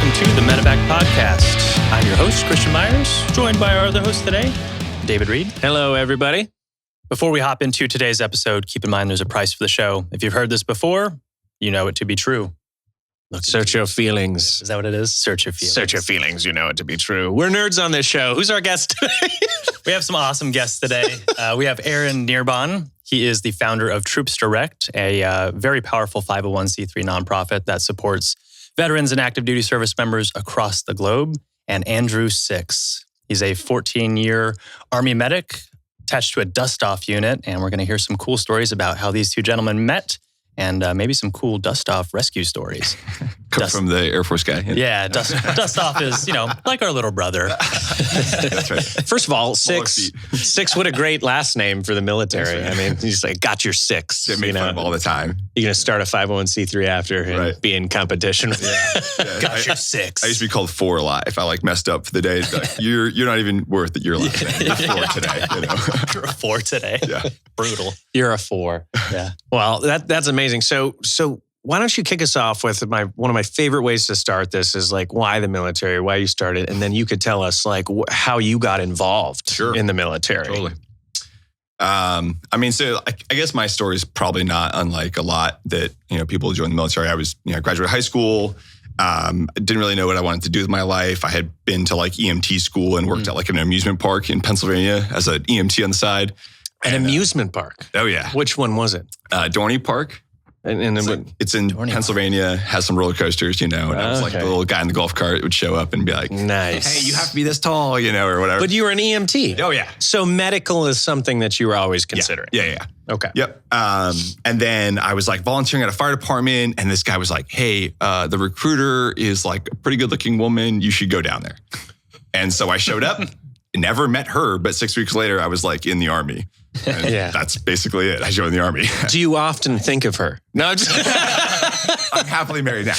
welcome to the MedEvac Podcast. I'm your host, Christian Meyers, joined by our other host today, David Reid. Hello, everybody. Before we hop into today's episode, keep in mind there's a price for the show. If you've heard this before, you know it to be true. Search your feelings. Is that what it is? Search your feelings. Search your feelings, you know it to be true. We're nerds on this show. Who's our guest today? We have some awesome guests today. We have Negherbon. He is the founder of Troops Direct, a very powerful 501c3 nonprofit that supports veterans and active duty service members across the globe. And Andrew Six. He's a 14-year Army medic attached to a dust-off unit. And we're going to hear some cool stories about how these two gentlemen met and maybe some cool dust-off rescue stories. Come from the Air Force guy. Yeah, dust-off is, like our little brother. That's right. First of all, Six, what a great last name for the military. Right. I mean, he's like, got your Six. Get made fun of all the time. You're going to start a 501c3 after and be in competition. Yeah. Got your Six. I used to be called Four a lot. If I messed up for the day, like, you're not even worth your last name. You're Four today. You're a Four today. Yeah. Brutal. You're a Four. Yeah. Well, that's amazing. So why don't you kick us off with one of my favorite ways to start this is like why the military, why you started, and then you could tell us like how you got involved in the military. Totally. I guess my story is probably not unlike a lot that people who join the military. I was graduated high school. Didn't really know what I wanted to do with my life. I had been to like EMT school and worked at like an amusement park in Pennsylvania as an EMT on the side. An amusement park. Oh yeah. Which one was it? Dorney Park. And it's in Pennsylvania, has some roller coasters, and I was like the little guy in the golf cart would show up and be like, nice. Hey, you have to be this tall, or whatever. But you were an EMT. Oh, yeah. So medical is something that you were always considering. Yeah. Okay. Yep. And then I was like volunteering at a fire department, and this guy was like, hey, the recruiter is like a pretty good looking woman. You should go down there. And so I showed up, never met her, but 6 weeks later, I was like in the Army. And that's basically it. I joined the Army. Do you often think of her? No, I'm happily married now.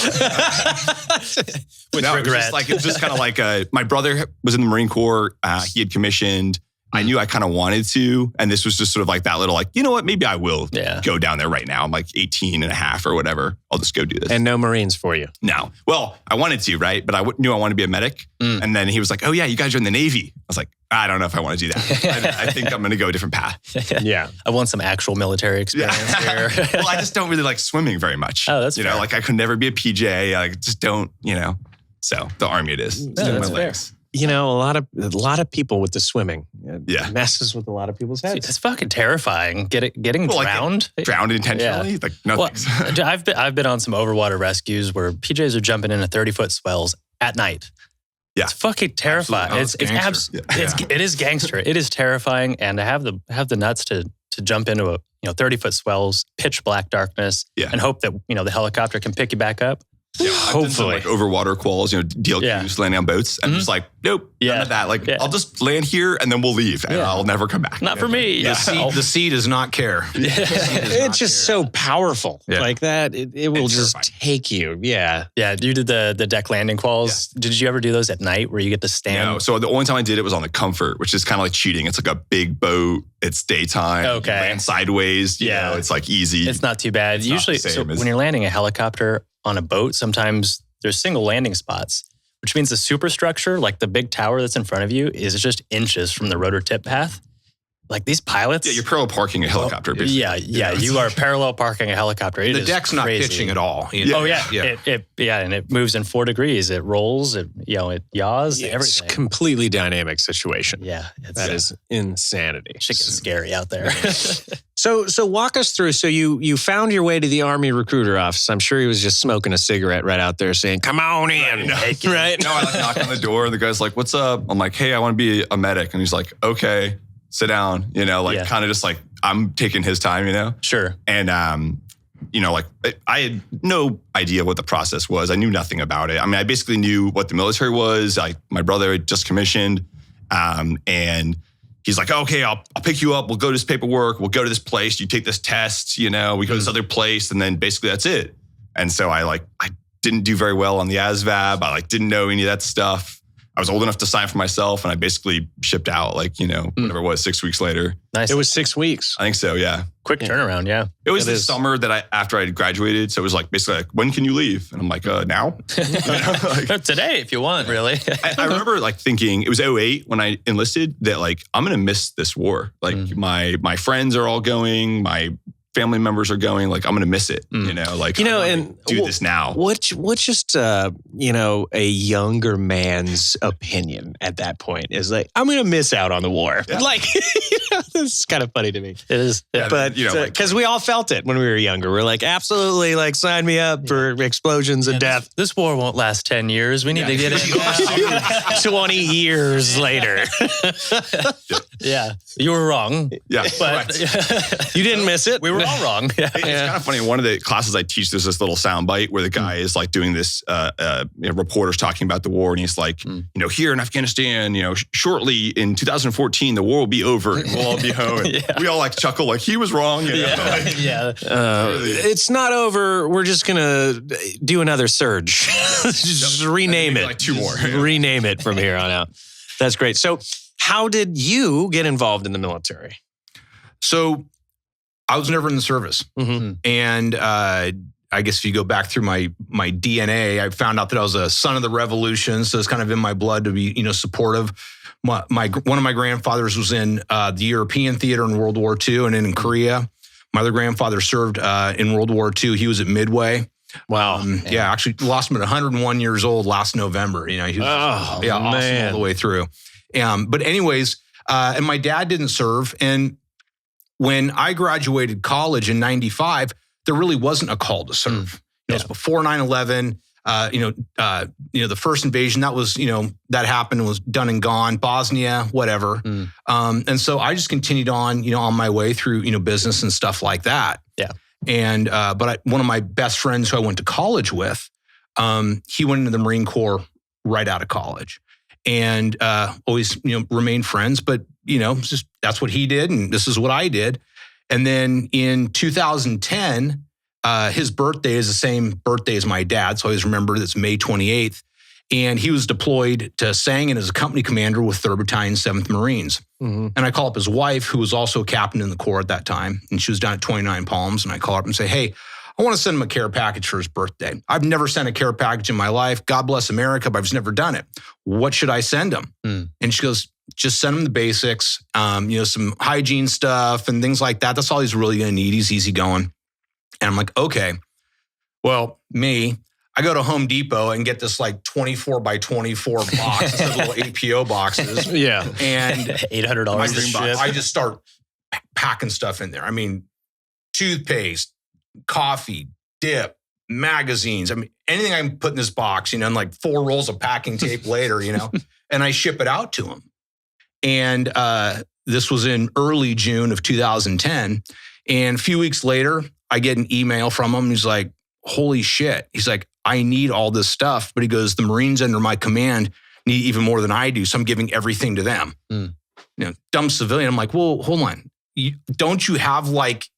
With regret. It was just kind of like my brother was in the Marine Corps. He had commissioned. I knew I kind of wanted to. And this was just sort of like that little like, you know what, maybe I will go down there right now. I'm like 18 and a half or whatever. I'll just go do this. And no Marines for you? No. Well, I wanted to, right? But I knew I wanted to be a medic. And then he was like, oh yeah, you guys are in the Navy. I was like, I don't know if I want to do that. I think I'm going to go a different path. Yeah. I want some actual military experience here. Well, I just don't really like swimming very much. Oh, that's fair. Like I could never be a PJ. I just don't, So the Army it is. That's fair. A lot of people with the swimming. Messes with a lot of people's heads. It's fucking terrifying. Getting drowned. Drowned intentionally? Yeah. Like, no thanks. I've been on some overwater rescues where PJs are jumping into 30-foot swells at night. Yeah. It's fucking terrifying. Oh, It is gangster. It is terrifying. And to have the nuts to jump into a 30-foot swells, pitch black darkness, and hope that the helicopter can pick you back up. Yeah, hopefully. I've done some, over water quals, DLQs, landing on boats. And just like, nope, none of that. Like, I'll just land here and then we'll leave and I'll never come back. Not for me. The sea does not care. It's just so powerful. Yeah. Like that, it will just take you. Yeah. Yeah, you did the deck landing quals. Yeah. Did you ever do those at night where you get to stand? No, so the only time I did it was on the Comfort, which is kind of like cheating. It's like a big boat. It's daytime. Okay. You land sideways. It's like easy. It's not too bad. It's Usually, when you're landing a helicopter on a boat, sometimes there's single landing spots, which means the superstructure, like the big tower that's in front of you, is just inches from the rotor tip path. Like these pilots. Yeah, you're parallel parking a helicopter, basically. Yeah, you are parallel parking a helicopter. The deck's not pitching at all. And it moves in 4 degrees. It rolls. It yaws. It's everything. a completely dynamic situation. Yeah, that is insanity. Shit gets scary out there. So walk us through. So you found your way to the Army recruiter office. I'm sure he was just smoking a cigarette right out there saying, come on in. Right? No, I knock on the door and the guy's like, what's up? I'm like, hey, I want to be a medic. And he's like, okay, sit down. Kind of just like, I'm taking his time, Sure. And, I had no idea what the process was. I knew nothing about it. I mean, I basically knew what the military was. My brother had just commissioned and he's like, okay, I'll pick you up. We'll go to this paperwork. We'll go to this place. You take this test, we go to this other place. And then basically that's it. And so I didn't do very well on the ASVAB. I didn't know any of that stuff. I was old enough to sign for myself, and I basically shipped out whatever it was, 6 weeks later. Nice. It was 6 weeks. I think so, yeah. Quick turnaround, yeah. It was the summer that after I graduated. So it was like, basically like, when can you leave? And I'm like, now? Today, if you want, really. I remember like thinking, it was 2008 when I enlisted, that like, I'm going to miss this war. Like my friends are all going, my family members are going, like, I'm going to miss it, and do this now. What's just, a younger man's opinion at that point is like, I'm going to miss out on the war. Yeah. Like, it's kind of funny to me. It is. Yeah. But, because we all felt it when we were younger. We're like, absolutely, like, sign me up for explosions and death. This war won't last 10 years. We need to get it 20 years later. Yeah. You were wrong. Yeah. But you didn't miss it. We were all wrong. Yeah. It's kind of funny. In one of the classes I teach, there's this little sound bite where the guy is like doing this, reporters talking about the war. And he's like, here in Afghanistan, shortly in 2014, the war will be over and we'll all be home. And we all like chuckle, like he was wrong. It's not over. We're just going to do another surge. Just rename it. Like 2 more. Rename it from here on out. That's great. So how did you get involved in the military? So I was never in the service. Mm-hmm. And I guess if you go back through my DNA, I found out that I was a son of the revolution. So it's kind of in my blood to be, supportive. One of my grandfathers was in the European theater in World War II and then in Korea. My other grandfather served in World War II. He was at Midway. Wow. Actually lost him at 101 years old last November. He was awesome all the way through. But anyways, and my dad didn't serve. And when I graduated college in 95, there really wasn't a call to serve. It was before 9/11. The first invasion that was, that happened and was done and gone. Bosnia, whatever. And so I just continued on, on my way through, business and stuff like that. Yeah. And one of my best friends who I went to college with, he went into the Marine Corps right out of college, and always remained friends. But just that's what he did, and this is what I did. And then in 2010. His birthday is the same birthday as my dad, so I always remember it's May 28th. And he was deployed to Sangin as a company commander with 3rd Battalion, 7th Marines. Mm-hmm. And I call up his wife, who was also a captain in the Corps at that time, and she was down at 29 Palms. And I call her up and say, hey, I want to send him a care package for his birthday. I've never sent a care package in my life. God bless America, but I've just never done it. What should I send him? And she goes, just send him the basics, some hygiene stuff and things like that. That's all he's really going to need. He's easygoing. And I'm like, okay, well, I go to Home Depot and get this like 24 by 24 box, instead of little APO boxes. Yeah. And $800 to ship. I just start packing stuff in there. I mean, toothpaste, coffee, dip, magazines. I mean, anything I can put in this box, and like 4 rolls of packing tape later, and I ship it out to him. And this was in early June of 2010. And a few weeks later, I get an email from him. He's like, holy shit. He's like, I need all this stuff. But he goes, the Marines under my command need even more than I do. So I'm giving everything to them. Dumb civilian. I'm like, well, hold on. Don't you have like,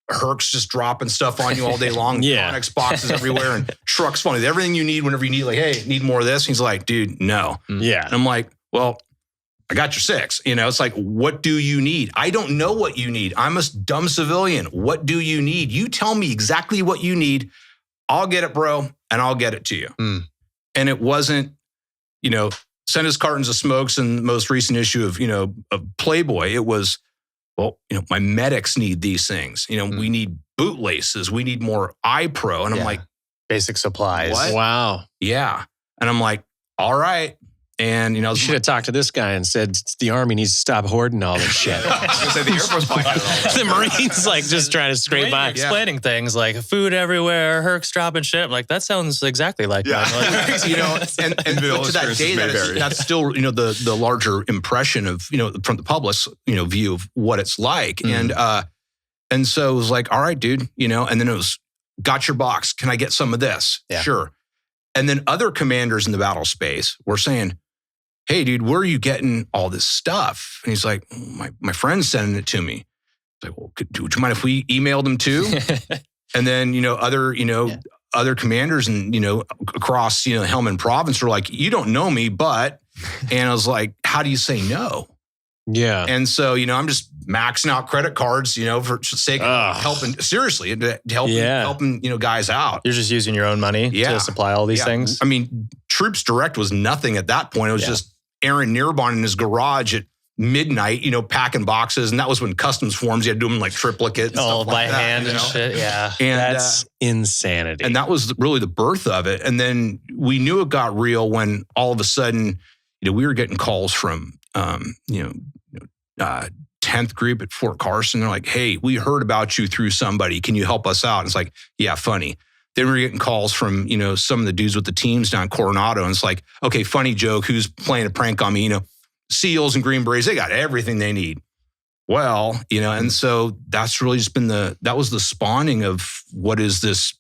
Hercs just dropping stuff on you all day long? Onyx boxes everywhere and trucks full of everything you need whenever you need, like, hey, need more of this? He's like, dude, no. Yeah. And I'm like, well, I got your 6. It's like, what do you need? I don't know what you need. I'm a dumb civilian. What do you need? You tell me exactly what you need. I'll get it, bro, and I'll get it to you. And it wasn't, send us cartons of smokes in the most recent issue of Playboy. It was, well, my medics need these things. We need bootlaces. We need more iPro. And I'm like, basic supplies. What? Wow. Yeah. And I'm like, all right. And, you should have talked to this guy and said, the Army needs to stop hoarding all this shit. I was going to say, the Air Force probably had it all. The Marines, like, just trying to scrape by. Explaining things like food everywhere, Hercs dropping shit. Like, that sounds exactly like and to that day, that's still, the larger impression of, from the public's, view of what it's like. And so it was like, all right, dude, and then it was, got your box. Can I get some of this? Yeah. Sure. And then other commanders in the battle space were saying, hey, dude, where are you getting all this stuff? And he's like, my friend's sending it to me. It's like, well, would you mind if we emailed them too? And then, other other commanders and, across, Helmand province were like, you don't know me, but, and I was like, how do you say no? Yeah. And so, I'm just maxing out credit cards, for sake of helping, seriously, helping, guys out. You're just using your own money to supply all these things. I mean, Troops Direct was nothing at that point. It was just Aaron Negherbon in his garage at midnight, packing boxes. And that was when customs forms, you had to do them like triplicate. And all stuff by like that, hand and shit. Yeah. And that's insanity. And that was really the birth of it. And then we knew it got real when all of a sudden, we were getting calls from, 10th group at Fort Carson. They're like, hey, we heard about you through somebody. Can you help us out? And it's like, yeah, funny. Then we're getting calls from, some of the dudes with the teams down in Coronado. And it's like, okay, funny joke. Who's playing a prank on me? SEALs and Green Berets, they got everything they need. Well, and so that's really just been that was the spawning of what is this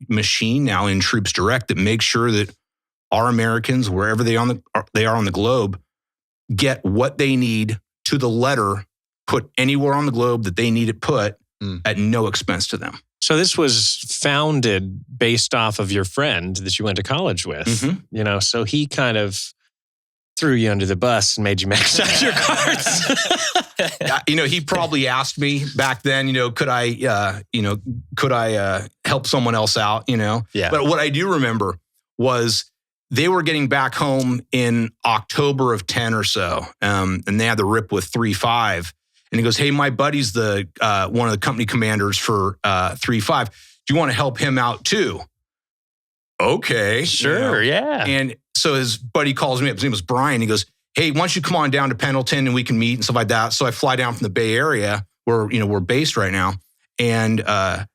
machine now in Troops Direct that makes sure that our Americans, wherever they are on the globe, get what they need to the letter, put anywhere on the globe that they need it put at no expense to them. So this was founded based off of your friend that you went to college with, so he kind of threw you under the bus and made you max out your cards. He probably asked me back then, could I help someone else out, Yeah. But what I do remember was they were getting back home in October of 10 or so, and they had the rip with 3-5. And he goes, hey, my buddy's the one of the company commanders for 3-5. Do you want to help him out too? Okay. Sure, yeah. And so his buddy calls me up. His name was Brian. He goes, hey, why don't you come on down to Pendleton and we can meet and stuff like that. So I fly down from the Bay Area where, we're based right now. And I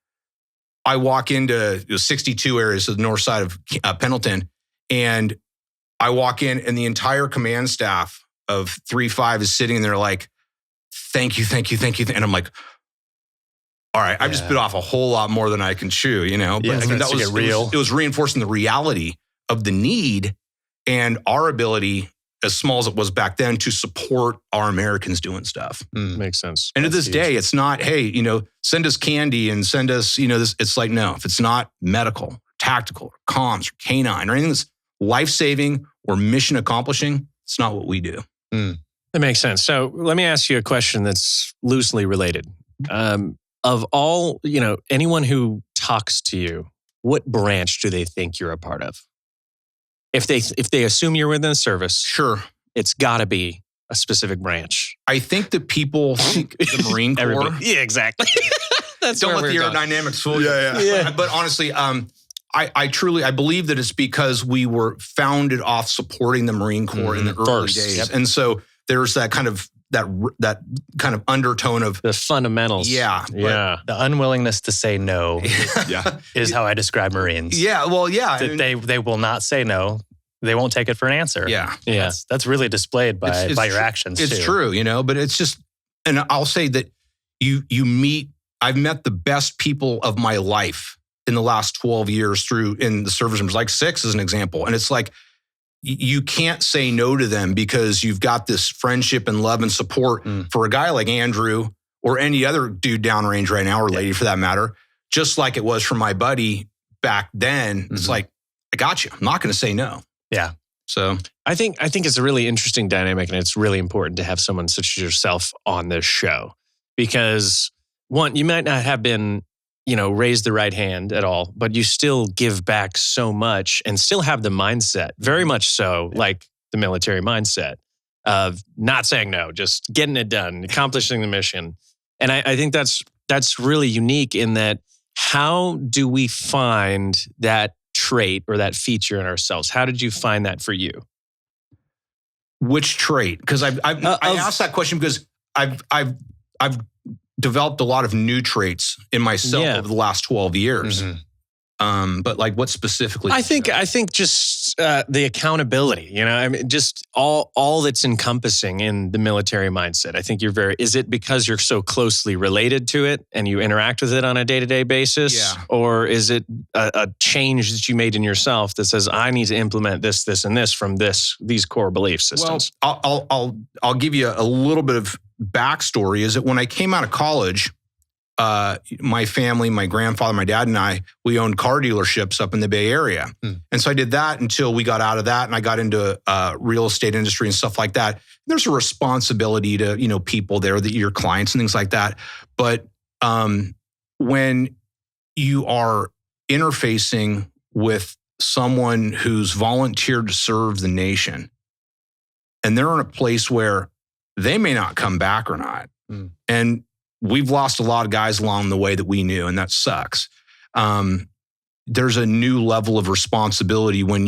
walk into 62 areas of the north side of Pendleton. And I walk in and the entire command staff of 3-5 is sitting there like, thank you. And I'm like, all right, I've just bit off a whole lot more than I can chew, But Yeah, that was real. It was reinforcing the reality of the need and our ability, as small as it was back then, to support our Americans doing stuff. Makes sense. And to this day, it's not, hey, send us candy and send us, this. It's like, no, if it's not medical, tactical, or comms, or canine, or anything that's life-saving or mission accomplishing, it's not what we do. That makes sense. So let me ask you a question that's loosely related. Of all, anyone who talks to you, what branch do they think you're a part of? If they assume you're within the service, sure, it's got to be a specific branch. I think that people think the Marine Corps. Yeah, exactly. That's don't let the aerodynamics fool you. Yeah. But honestly, I believe that it's because we were founded off supporting the Marine Corps in the early days, and so there's that kind of undertone of the fundamentals. Yeah. The unwillingness to say no is how I describe Marines. Yeah. Well, yeah. They will not say no. They won't take it for an answer. Yeah. That's really displayed by your actions. It's true, but it's just, and I'll say that I've met the best people of my life in the last 12 years in the service members, like 6 as an example. And it's like, you can't say no to them because you've got this friendship and love and support for a guy like Andrew or any other dude downrange right now, or lady for that matter, just like it was for my buddy back then. It's like, I got you. I'm not going to say no. Yeah. So I think it's a really interesting dynamic, and it's really important to have someone such as yourself on this show because one, you might not have been raise the right hand at all, but you still give back so much and still have the mindset, very much so like the military mindset of not saying no, just getting it done, accomplishing the mission. And I think that's really unique in that how do we find that trait or that feature in ourselves? How did you find that for you? Which trait? Because I asked that question because I've developed a lot of new traits in myself over the last 12 years. But like what specifically? I think just the accountability, just all that's encompassing in the military mindset. I think is it because you're so closely related to it and you interact with it on a day-to-day basis? Yeah. Or is it a change that you made in yourself that says, I need to implement this, this, and this from these core belief systems? Well, I'll give you a little bit of backstory. Is that when I came out of college, my family, my grandfather, my dad, and I, we owned car dealerships up in the Bay Area. And so I did that until we got out of that, and I got into real estate industry and stuff like that. There's a responsibility to, you know, people there, that your clients and things like that. But when you are interfacing with someone who's volunteered to serve the nation, and they're in a place where they may not come back or not, and we've lost a lot of guys along the way that we knew, and that sucks. There's a new level of responsibility when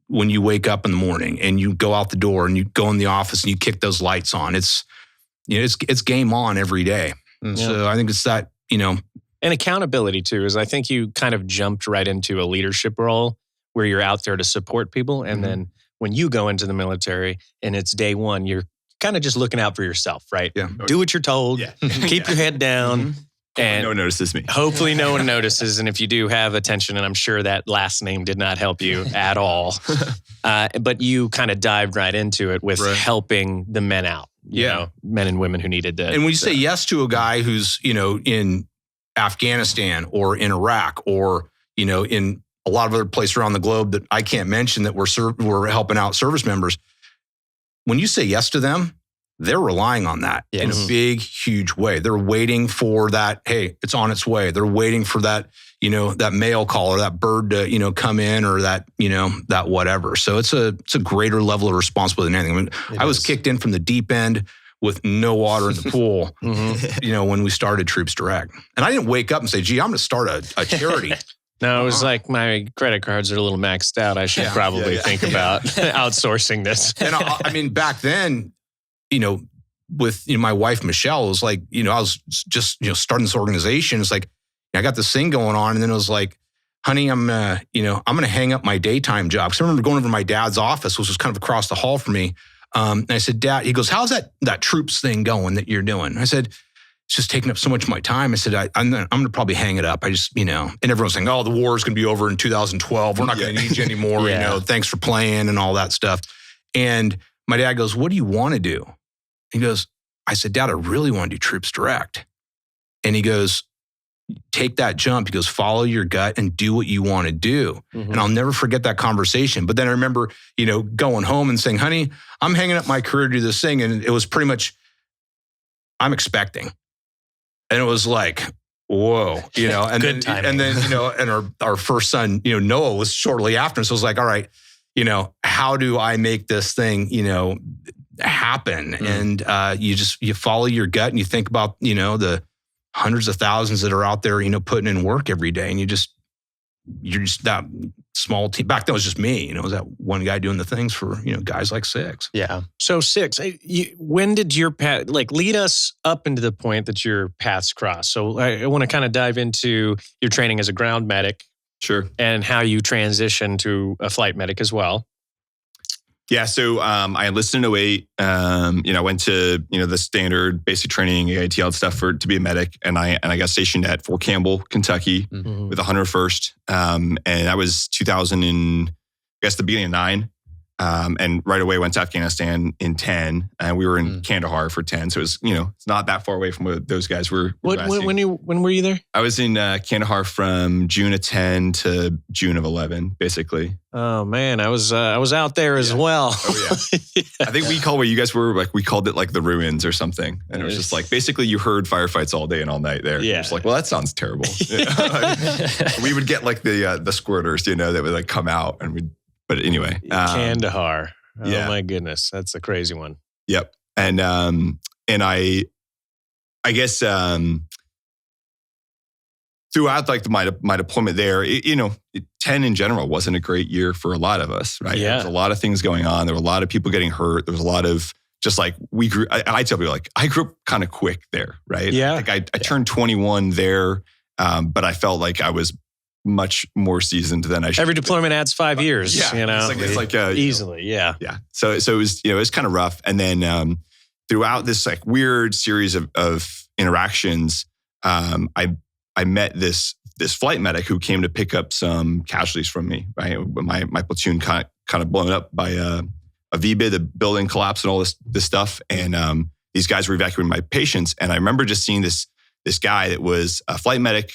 when you wake up in the morning and you go out the door and you go in the office and you kick those lights on. It's game on every day. So I think it's that, you know. And accountability too, is I think you kind of jumped right into a leadership role where you're out there to support people. And then when you go into the military and it's day one, you're kind of just looking out for yourself, right? Yeah. Do what you're told. Yeah. Keep your head down. And no one notices me. Hopefully no one notices. And if you do have attention, and I'm sure that last name did not help you at all, but you kind of dived right into it with helping the men out, you know, men and women who needed the. And when you say yes to a guy who's, you know, in Afghanistan or in Iraq or, you know, in a lot of other places around the globe that I can't mention that we're helping out service members, when you say yes to them, they're relying on that in a big, huge way. They're waiting for that, hey, it's on its way. They're waiting for that, you know, that mail call or that bird to, you know, come in, or that, you know, that whatever. So it's a greater level of responsibility than anything. I mean, I was kicked in from the deep end with no water in the pool, you know, when we started Troops Direct. And I didn't wake up and say, gee, I'm going to start a charity. No, it was like, my credit cards are a little maxed out. I should probably think about outsourcing this. And I mean, back then, you know, with my wife, Michelle, it was like, you know, I was just, you know, starting this organization. It's like, I got this thing going on. And then it was like, honey, I'm going to hang up my daytime job. Because I remember going over to my dad's office, which was kind of across the hall from me. And I said, Dad, he goes, how's that troops thing going that you're doing? And I said, it's just taking up so much of my time. I said, I'm going to probably hang it up. I just, you know, and everyone's saying, oh, the war is going to be over in 2012. We're not going to need you anymore. You know, thanks for playing and all that stuff. And my dad goes, what do you want to do? He goes, I said, Dad, I really want to do Troops Direct. And he goes, take that jump. He goes, follow your gut and do what you want to do. And I'll never forget that conversation. But then I remember, you know, going home and saying, honey, I'm hanging up my career to do this thing. And it was pretty much, I'm expecting. And it was like, whoa, you know, and then, you know, and our first son, you know, Noah was shortly after. So I was like, all right, you know, how do I make this thing, you know, happen? And you follow your gut and you think about, you know, the hundreds of thousands that are out there, you know, putting in work every day. And you're just that small team. Back then it was just me, you know, it was that one guy doing the things for, you know, guys like Six. Yeah. So Six, when did your path, like, lead us up into the point that your paths crossed? So I want to kind of dive into your training as a ground medic. Sure. And how you transition to a flight medic as well. Yeah, so I enlisted in 2008. You know, I went to, you know, the standard basic training, AITL stuff to be a medic, and I got stationed at Fort Campbell, Kentucky, with 101st, and that was 2000 and I guess the beginning of 9. And right away went to Afghanistan in 10, and we were in Kandahar for 10. So it was, you know, it's not that far away from where those guys were. When were you there? I was in Kandahar from June of 10 to June of 11, basically. Oh man, I was out there as well. Oh yeah. I think we called where you guys were, like, we called it like the ruins or something. And it was just like, basically you heard firefights all day and all night there. Yeah. It's like, well, that sounds terrible. We would get like the squirters, you know, that would like come out, and but anyway. Kandahar. Oh my goodness. That's a crazy one. Yep. And I guess throughout like my deployment there, you know, 10 in general wasn't a great year for a lot of us, right? Yeah. There was a lot of things going on. There were a lot of people getting hurt. There was a lot of just like we grew. I tell people, like, I grew up kind of quick there, right? Yeah. Like I turned 21 there, but I felt like I was much more seasoned than I should. Every deployment adds 5 years, yeah, you know? It's like easily, yeah. So it was, you know, it was kind of rough. And then throughout this like weird series of interactions, I met this flight medic who came to pick up some casualties from me, right? My platoon kind of blown up by a VBID, the building collapse and all this stuff. And these guys were evacuating my patients. And I remember just seeing this this guy that was a flight medic.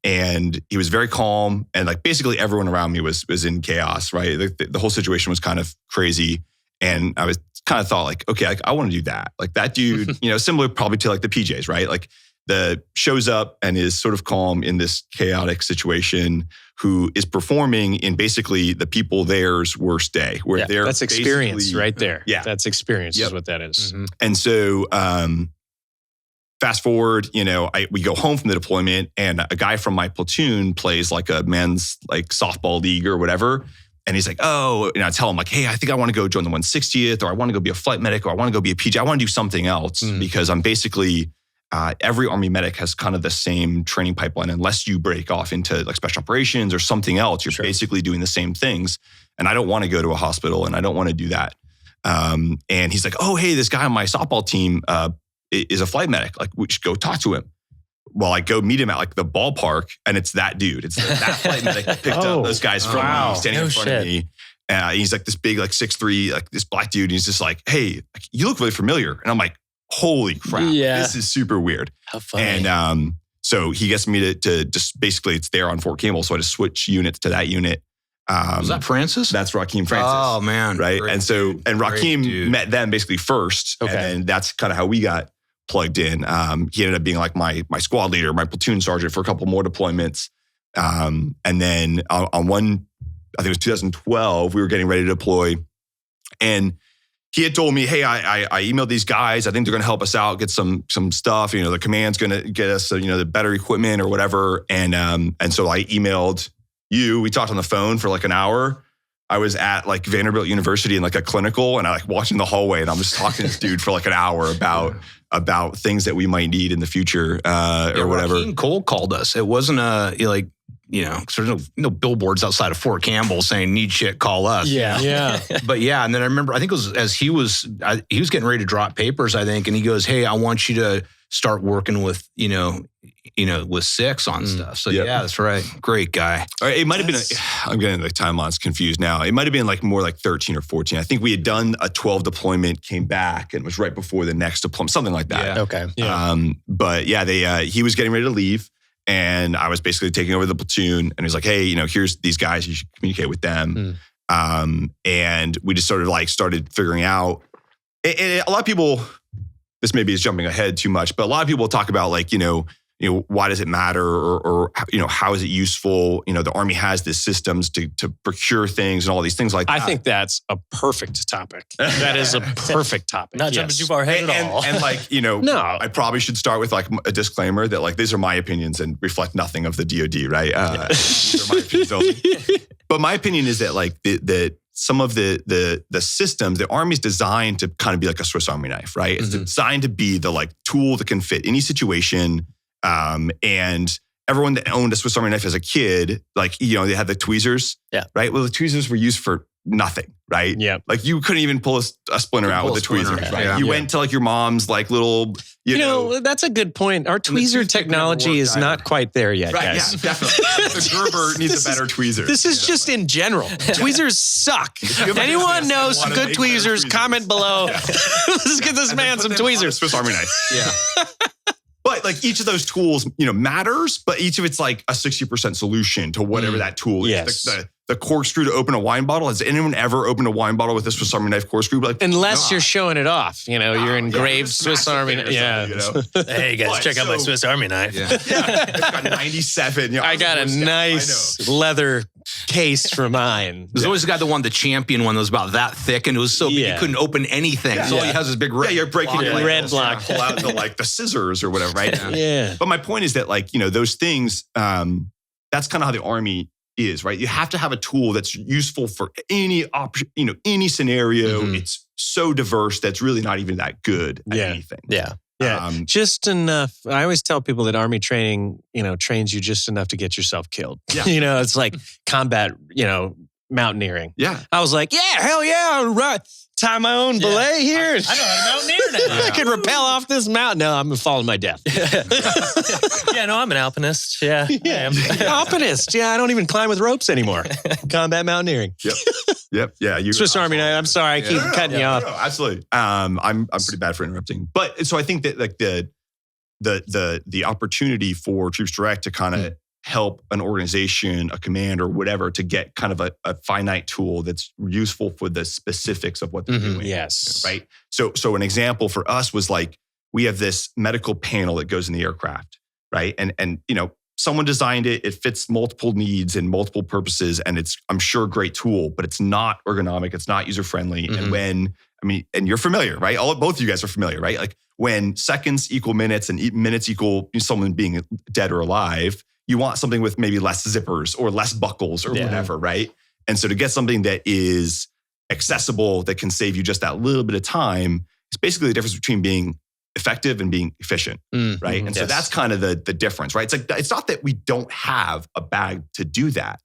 And he was very calm, and like basically everyone around me was in chaos, right? The whole situation was kind of crazy. And I was kind of thought like, okay, I want to do that. Like that dude, similar probably to like the PJs, right? Like the shows up and is sort of calm in this chaotic situation, who is performing in basically the people there's worst day, where they're that's experience right there. Yeah. That's experience is what that is. Mm-hmm. And so, fast forward, we go home from the deployment, and a guy from my platoon plays like a men's like softball league or whatever. And he's like, oh, and I tell him like, hey, I think I want to go join the 160th, or I want to go be a flight medic, or I want to go be a PJ. I want to do something else because I'm basically, every Army medic has kind of the same training pipeline. Unless you break off into like special operations or something else, you're basically doing the same things. And I don't want to go to a hospital, and I don't want to do that. And he's like, oh, hey, this guy on my softball team is a flight medic. Like, we should go talk to him. Well, I go meet him at like the ballpark, and it's that dude. It's that flight medic that picked up those guys from me, standing in front of me. He's like this big, like 6'3", like this black dude. And he's just like, hey, like, you look really familiar. And I'm like, holy crap, this is super weird. How funny. And so he gets me to just basically, it's there on Fort Campbell. So I just switch units to that unit. Was that Francis? That's Rakeem Francis. Oh, man. Right. Great and so, dude. and Rakeem Great dude. met them basically first. Okay. And then that's kind of how we got plugged in. He ended up being like my squad leader, my platoon sergeant for a couple more deployments. And then on one, I think it was 2012, we were getting ready to deploy. And he had told me, hey, I emailed these guys. I think they're going to help us out, get some stuff. The command's going to get us, the better equipment or whatever. And so I emailed you. We talked on the phone for like an hour. I was at like Vanderbilt University in like a clinical, and I like walked in the hallway, and I'm just talking to this dude for like an hour about things that we might need in the future or whatever. Rakeem cold called us. It wasn't there's no billboards outside of Fort Campbell saying need shit, call us. Yeah. But yeah, and then I remember, I think it was as he was getting ready to drop papers, I think, and he goes, hey, I want you to start working with, with 6 on stuff. So yeah, that's right. Great guy. All right, it might have been, I'm getting the timelines confused now. It might have been like more like 13 or 14. I think we had done a 12 deployment, came back, and it was right before the next deployment, something like that. Yeah. Okay. Yeah. But yeah, he was getting ready to leave, and I was basically taking over the platoon, and he's like, hey, here's these guys, you should communicate with them. And we just sort of started figuring out, and a lot of people, this maybe is jumping ahead too much, but a lot of people talk about why does it matter, or how is it useful? The Army has these systems to procure things and all these things like that. I think that's a perfect topic. That is a perfect topic. Not jumping too far ahead at all. And No. I probably should start with like a disclaimer that like these are my opinions and reflect nothing of the DoD, right? These are my opinions only. But my opinion is that like that some of the systems, the Army's designed to kind of be like a Swiss Army knife, right? It's designed to be the like tool that can fit any situation. And everyone that owned a Swiss Army knife as a kid, like, they had the tweezers, right? Well, the tweezers were used for nothing, right? Yeah. Like you couldn't even pull a splinter out with the tweezers, right? Yeah. You went to like your mom's like little, that's a tweezer the tweezer technology never is worked not either. quite there yet, right? guys. Yeah, definitely. The Gerber needs a better tweezer. This is just in general. Tweezers suck. Anyone knows some good tweezers, comment below. Let's get this man some tweezers. Swiss Army knife. Yeah. But like each of those tools, matters, but each of it's like a 60% solution to whatever that tool is. Yes. The corkscrew to open a wine bottle. Has anyone ever opened a wine bottle with a Swiss Army knife corkscrew? Like, Unless you're showing it off. You're engraved Swiss Army knife. Yeah. Hey guys, check out my Swiss Army knife. Yeah. It's got 97. I got a nice leather case for mine. There's always the one, the champion one that was about that thick, and it was so big you couldn't open anything. Yeah. So all he has is big red. Yeah, you're breaking block. your red block. Pull out the scissors or whatever, right? Yeah. But my point is that those things, that's kind of how the Army is, right? You have to have a tool that's useful for any option, any scenario. It's so diverse that's really not even that good at anything. Yeah. Yeah, just enough. I always tell people that Army training, trains you just enough to get yourself killed. Yeah. It's like combat, mountaineering. Yeah. I was like, yeah, hell yeah, right. Tie my own belay here. I know how to mountaineer now. I can rappel off this mountain. No, I'm falling my death. Yeah, no, I'm an alpinist. Yeah. I am. Alpinist. Yeah, I don't even climb with ropes anymore. Combat mountaineering. Yep. Yeah. Swiss Army knife. I'm sorry, I keep cutting you off. No, absolutely. I'm pretty bad for interrupting. But so I think that like the opportunity for Troops Direct to kind of help an organization, a command or whatever, to get kind of a finite tool that's useful for the specifics of what they're doing. Yes. Right. So an example for us was like, we have this medical panel that goes in the aircraft, right? And someone designed it. It fits multiple needs and multiple purposes, and it's, I'm sure, a great tool, but it's not ergonomic. It's not user friendly. And and you're familiar, right? Both of you guys are familiar, right? Like when seconds equal minutes and minutes equal someone being dead or alive, you want something with maybe less zippers or less buckles or whatever, right? And so to get something that is accessible, that can save you just that little bit of time, it's basically the difference between being effective and being efficient, right? And so that's kind of the difference, right? It's like, it's not that we don't have a bag to do that.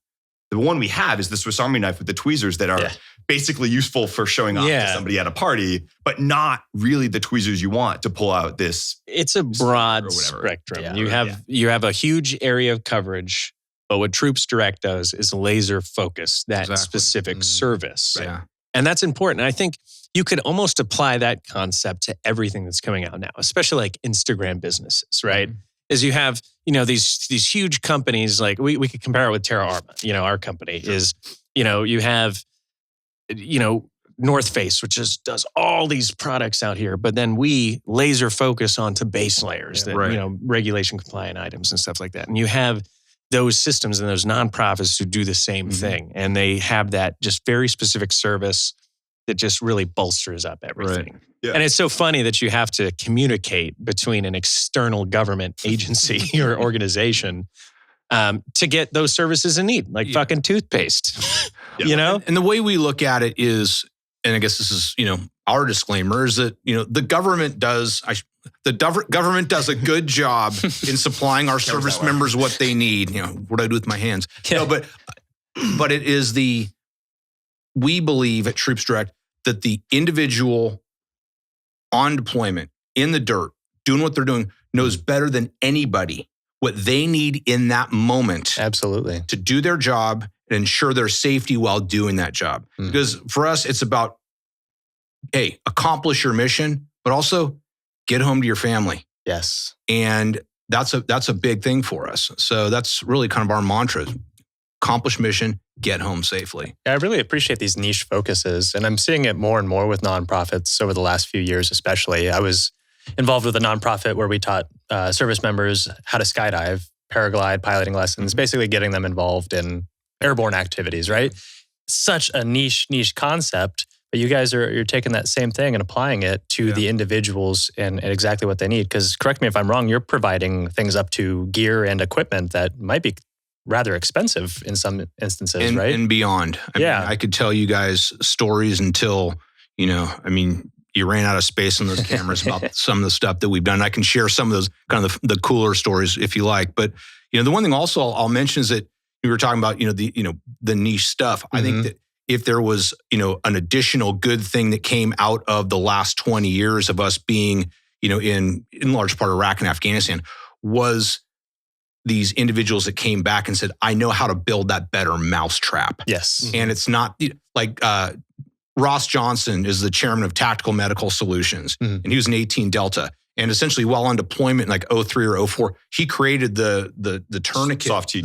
The one we have is the Swiss Army knife with the tweezers that are basically useful for showing off to somebody at a party, but not really the tweezers you want to pull out this. It's a broad spectrum. Yeah. You have a huge area of coverage, but what Troops Direct does is laser focus that specific service. Right. Yeah. And that's important. And I think you could almost apply that concept to everything that's coming out now, especially like Instagram businesses, right? Is you have, these huge companies, like we could compare it with Terra Arma, our company is, you have, North Face, which does all these products out here, but then we laser focus onto base layers, that, regulation compliant items and stuff like that. And you have those systems and those nonprofits who do the same thing. And they have that just very specific service that just really bolsters up everything. Right. Yeah. And it's so funny that you have to communicate between an external government agency or organization to get those services in need, like fucking toothpaste, And the way we look at it is, and I guess this is, our disclaimer is that, the government does a good job in supplying our service members what they need. What do I do with my hands? Yeah. No, but it is we believe at Troops Direct that the individual on deployment in the dirt, doing what they're doing, knows better than anybody what they need in that moment. Absolutely. To do their job and ensure their safety while doing that job. Because for us, it's about, hey, accomplish your mission, but also get home to your family. Yes. And that's a big thing for us. So that's really kind of our mantra. Accomplish mission, get home safely. I really appreciate these niche focuses, and I'm seeing it more and more with nonprofits over the last few years, especially. I was involved with a nonprofit where we taught service members how to skydive, paraglide, piloting lessons, basically getting them involved in airborne activities, right? Such a niche concept, but you guys you're taking that same thing and applying it to the individuals and exactly what they need. Because correct me if I'm wrong, you're providing things up to gear and equipment that might be rather expensive in some instances, right? And beyond. I mean, I could tell you guys stories until, you ran out of space on those cameras about some of the stuff that we've done. I can share some of those kind of the cooler stories if you like. But, the one thing also I'll mention is that we were talking about, the niche stuff. I think that if there was, an additional good thing that came out of the last 20 years of us being, in large part Iraq and Afghanistan, was these individuals that came back and said, I know how to build that better mousetrap. Yes. And it's not like Ross Johnson is the chairman of Tactical Medical Solutions, and he was an 18 Delta. And essentially, while on deployment, like 03 or 04, he created the tourniquet, soft T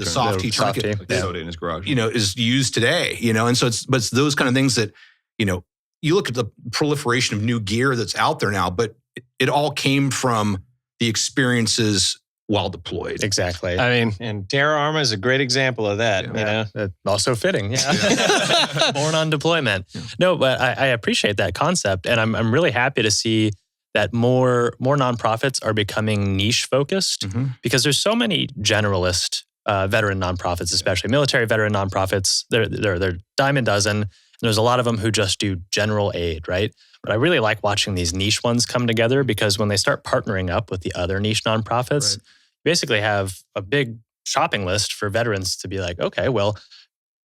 tourniquet, like soda in his garage. Is used today. And so it's those kind of things that, you look at the proliferation of new gear that's out there now, but it all came from the experiences while deployed. Exactly. I mean, and Terra Arma is a great example of that. Also fitting. Yeah. Born on deployment. Yeah. No, but I appreciate that concept, and I'm really happy to see that more nonprofits are becoming niche focused because there's so many generalist veteran nonprofits, especially military veteran nonprofits. They're dime a dozen. There's a lot of them who just do general aid, right? But I really like watching these niche ones come together because when they start partnering up with the other niche nonprofits, you basically have a big shopping list for veterans to be like, okay, well,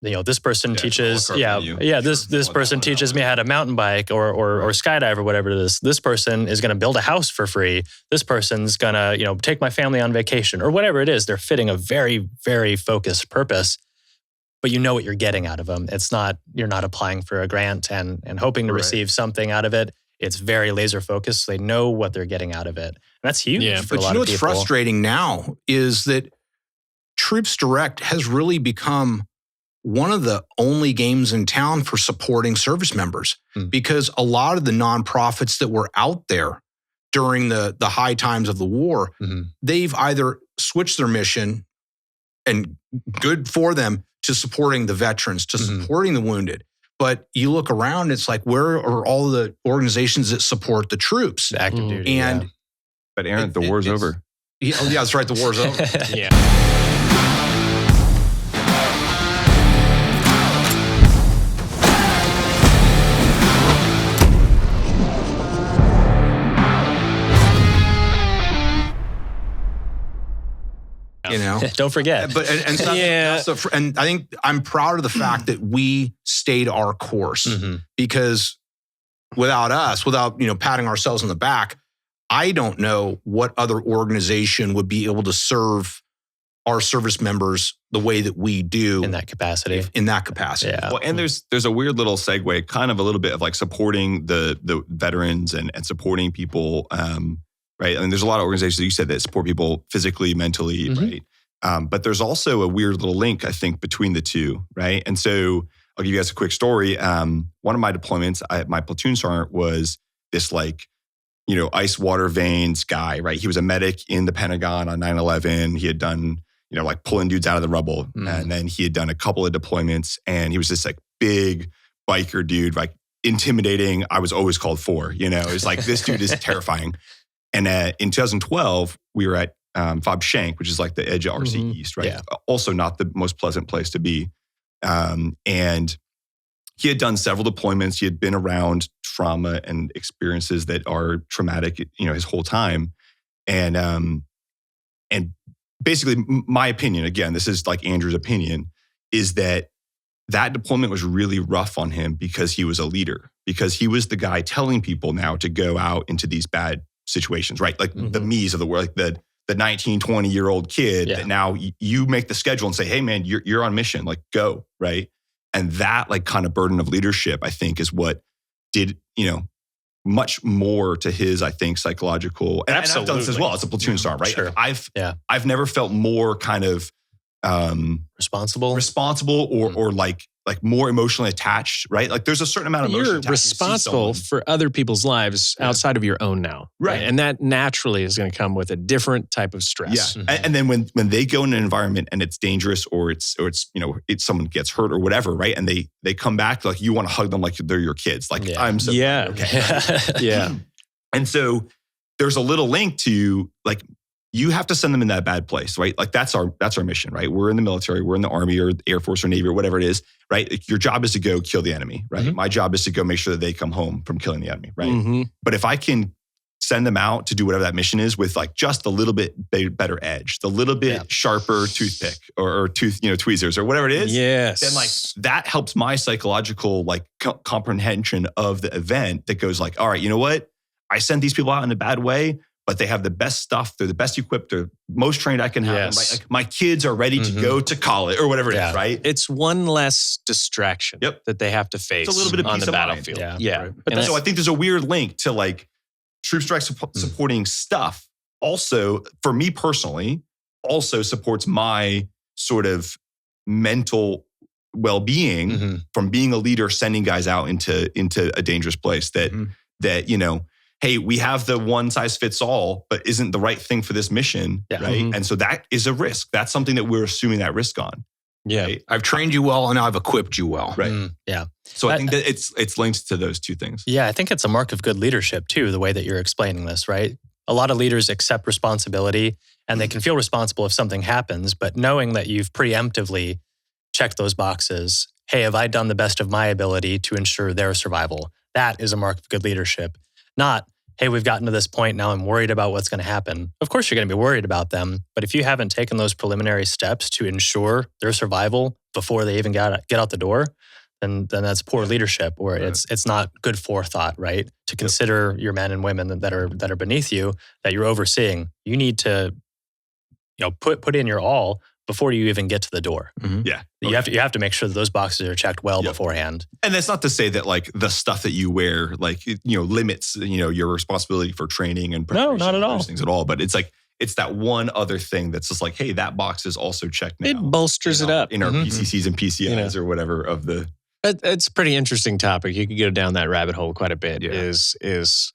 this person teaches, this person teaches me how to mountain bike or skydive or whatever it is. This person is going to build a house for free. This person's going to, take my family on vacation or whatever it is. They're fitting a very, very focused purpose, but you know what you're getting out of them. It's not, you're not applying for a grant and hoping to receive something out of it. It's very laser focused. So they know what they're getting out of it. And that's huge for a lot of people. But you know what's frustrating now is that Troops Direct has really become one of the only games in town for supporting service members, because a lot of the nonprofits that were out there during the high times of the war, they've either switched their mission, and good for them, to supporting the veterans, to supporting the wounded. But you look around, it's like, where are all the organizations that support the troops? The active duty. And But Aaron, the war's over. Yeah, that's right. The war's over. Yeah. You know, Don't forget. but and I think I'm proud of the fact that we stayed our course, because without us, without patting ourselves on the back, I don't know what other organization would be able to serve our service members the way that we do in that capacity. Yeah. Well, and there's a weird little segue, kind of a little bit of like supporting the veterans and supporting people. Right. I mean, there's a lot of organizations, you said, that support people physically, mentally, right? But there's also a weird little link, I think, between the two, right? And so I'll give you guys a quick story. One of my deployments, my platoon sergeant was this ice water veins guy, right? He was a medic in the Pentagon on 9/11. He had done, like pulling dudes out of the rubble. And then he had done a couple of deployments, and he was this like big biker dude, like intimidating. I was always called for, it was like, this dude is terrifying. And in 2012, we were at Fob Shank, which is like the edge of RC East, right? Yeah. Also not the most pleasant place to be. And he had done several deployments. He had been around trauma and experiences that are traumatic, his whole time. And basically, my opinion, again, this is like Andrew's opinion, is that deployment was really rough on him because he was a leader, because he was the guy telling people now to go out into these bad situations, right? Like the me's of the world, like the 19, 20-year-old kid that now you make the schedule and say, hey man, you're on mission, like go, right? And that like kind of burden of leadership, I think, is what did, much more to his, I think, psychological, and I've done this as well as a platoon sergeant, right? Sure. Like I've never felt more kind of responsible or like more emotionally attached, right? Like there's a certain amount of emotion. You're responsible for other people's lives outside of your own now. Right. And that naturally is going to come with a different type of stress. Yeah. And then when they go in an environment and it's dangerous or it's someone gets hurt or whatever, right? And they come back, like you want to hug them like they're your kids. Like I'm so okay. Yeah. And so there's a little link to like, you have to send them in that bad place, right? Like that's our mission, right? We're in the military, we're in the Army or Air Force or Navy or whatever it is, right? Like your job is to go kill the enemy, right? My job is to go make sure that they come home from killing the enemy, right? But if I can send them out to do whatever that mission is with like just a little bit better edge, the little bit sharper toothpick or tweezers or whatever it is, then like that helps my psychological like comprehension of the event that goes like, all right, you know what? I sent these people out in a bad way, but they have the best stuff. They're the best equipped. They're most trained I can have. Yes. Like my kids are ready to go to college or whatever it is, right? It's one less distraction that they have to face It's a little bit of on peace the of mind. battlefield. Yeah. Right. But so I think there's a weird link to like Troops Direct supporting stuff. Also, for me personally, also supports my sort of mental well-being from being a leader, sending guys out into a dangerous place that hey, we have the one size fits all, but isn't the right thing for this mission, right? And so that is a risk. That's something that we're assuming that risk on. Yeah. Right? I've trained you well and I've equipped you well. Right. So I think that it's linked to those two things. Yeah, I think it's a mark of good leadership too, the way that you're explaining this, right? A lot of leaders accept responsibility and they can feel responsible if something happens, but knowing that you've preemptively checked those boxes, hey, have I done the best of my ability to ensure their survival? That is a mark of good leadership. Not, hey, we've gotten to this point, now I'm worried about what's going to happen. Of course, you're going to be worried about them, but if you haven't taken those preliminary steps to ensure their survival before they even get out the door, then that's poor leadership, or it's not good forethought, right? To consider your men and women that are beneath you, that you're overseeing. You need to, put in your all before you even get to the door. Mhm. Yeah. You have to make sure that those boxes are checked well beforehand. And that's not to say that like the stuff that you wear, like, limits, your responsibility for training and No, not at all. those things at all. But it's like, it's that one other thing that's just like, hey, that box is also checked now. It bolsters it up. In our PCCs and PCIs or whatever of the. It's a pretty interesting topic. You could go down that rabbit hole quite a bit. Yeah. Is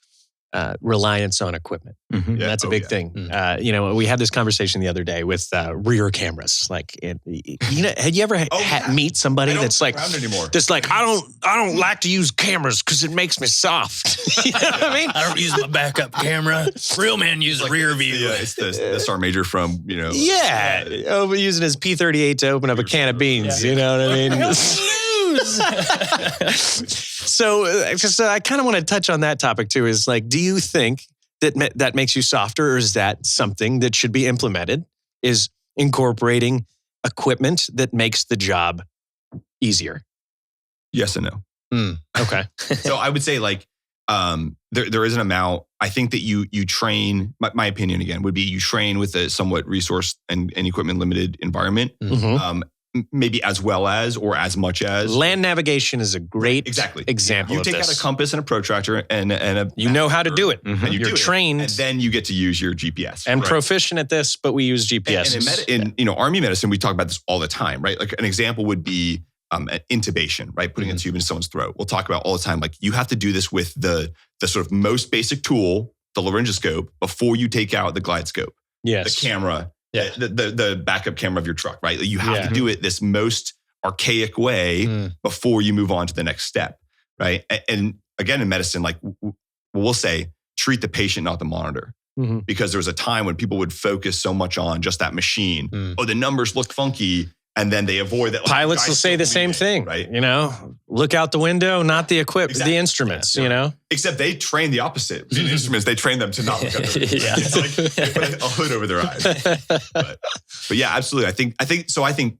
reliance on equipment. Mhm. Yeah. That's a big thing. We had this conversation the other day with rear cameras. Like, had you ever meet somebody that's like, anymore. that's like, I don't like to use cameras because it makes me soft. You know what I mean? I don't use my backup camera. Real men use a rear view. Yeah, it's the Sergeant Major from, Yeah. Using his P38 to open up a can of beans. You know what I mean? So I kind of want to touch on that topic too. Is like, do you think that makes you softer, or is that something that should be implemented? Is incorporating equipment that makes the job easier? Yes and no. Okay. So I would say like there is an amount. I think that you train. My opinion again would be you train with a somewhat resource and equipment limited environment. Mm-hmm. Maybe as well as or as much as Land navigation is a great example You of take this. out a compass and a protractor and a You know how to do it. and you You're do it. trained and then you get to use your GPS and right? proficient at this, but we use GPS. And in Army medicine, we talk about this all the time, right? Like an example would be intubation, right? Putting a tube in someone's throat. We'll talk about all the time. Like you have to do this with the sort of most basic tool, the laryngoscope, before you take out the glide scope, Yes. the camera, Yeah. the backup camera of your truck, right? You have to do it this most archaic way before you move on to the next step, right? And again, in medicine, like we'll say, treat the patient, not the monitor. Mm-hmm. Because there was a time when people would focus so much on just that machine. Oh, the numbers look funky. And then they avoid that. Pilots will say the same thing, right? Look out the window, not the Exactly. the instruments, Except they train the opposite. The instruments, they train them to not look out the window. Yeah. It's like they put a hood over their eyes. But yeah, absolutely. I think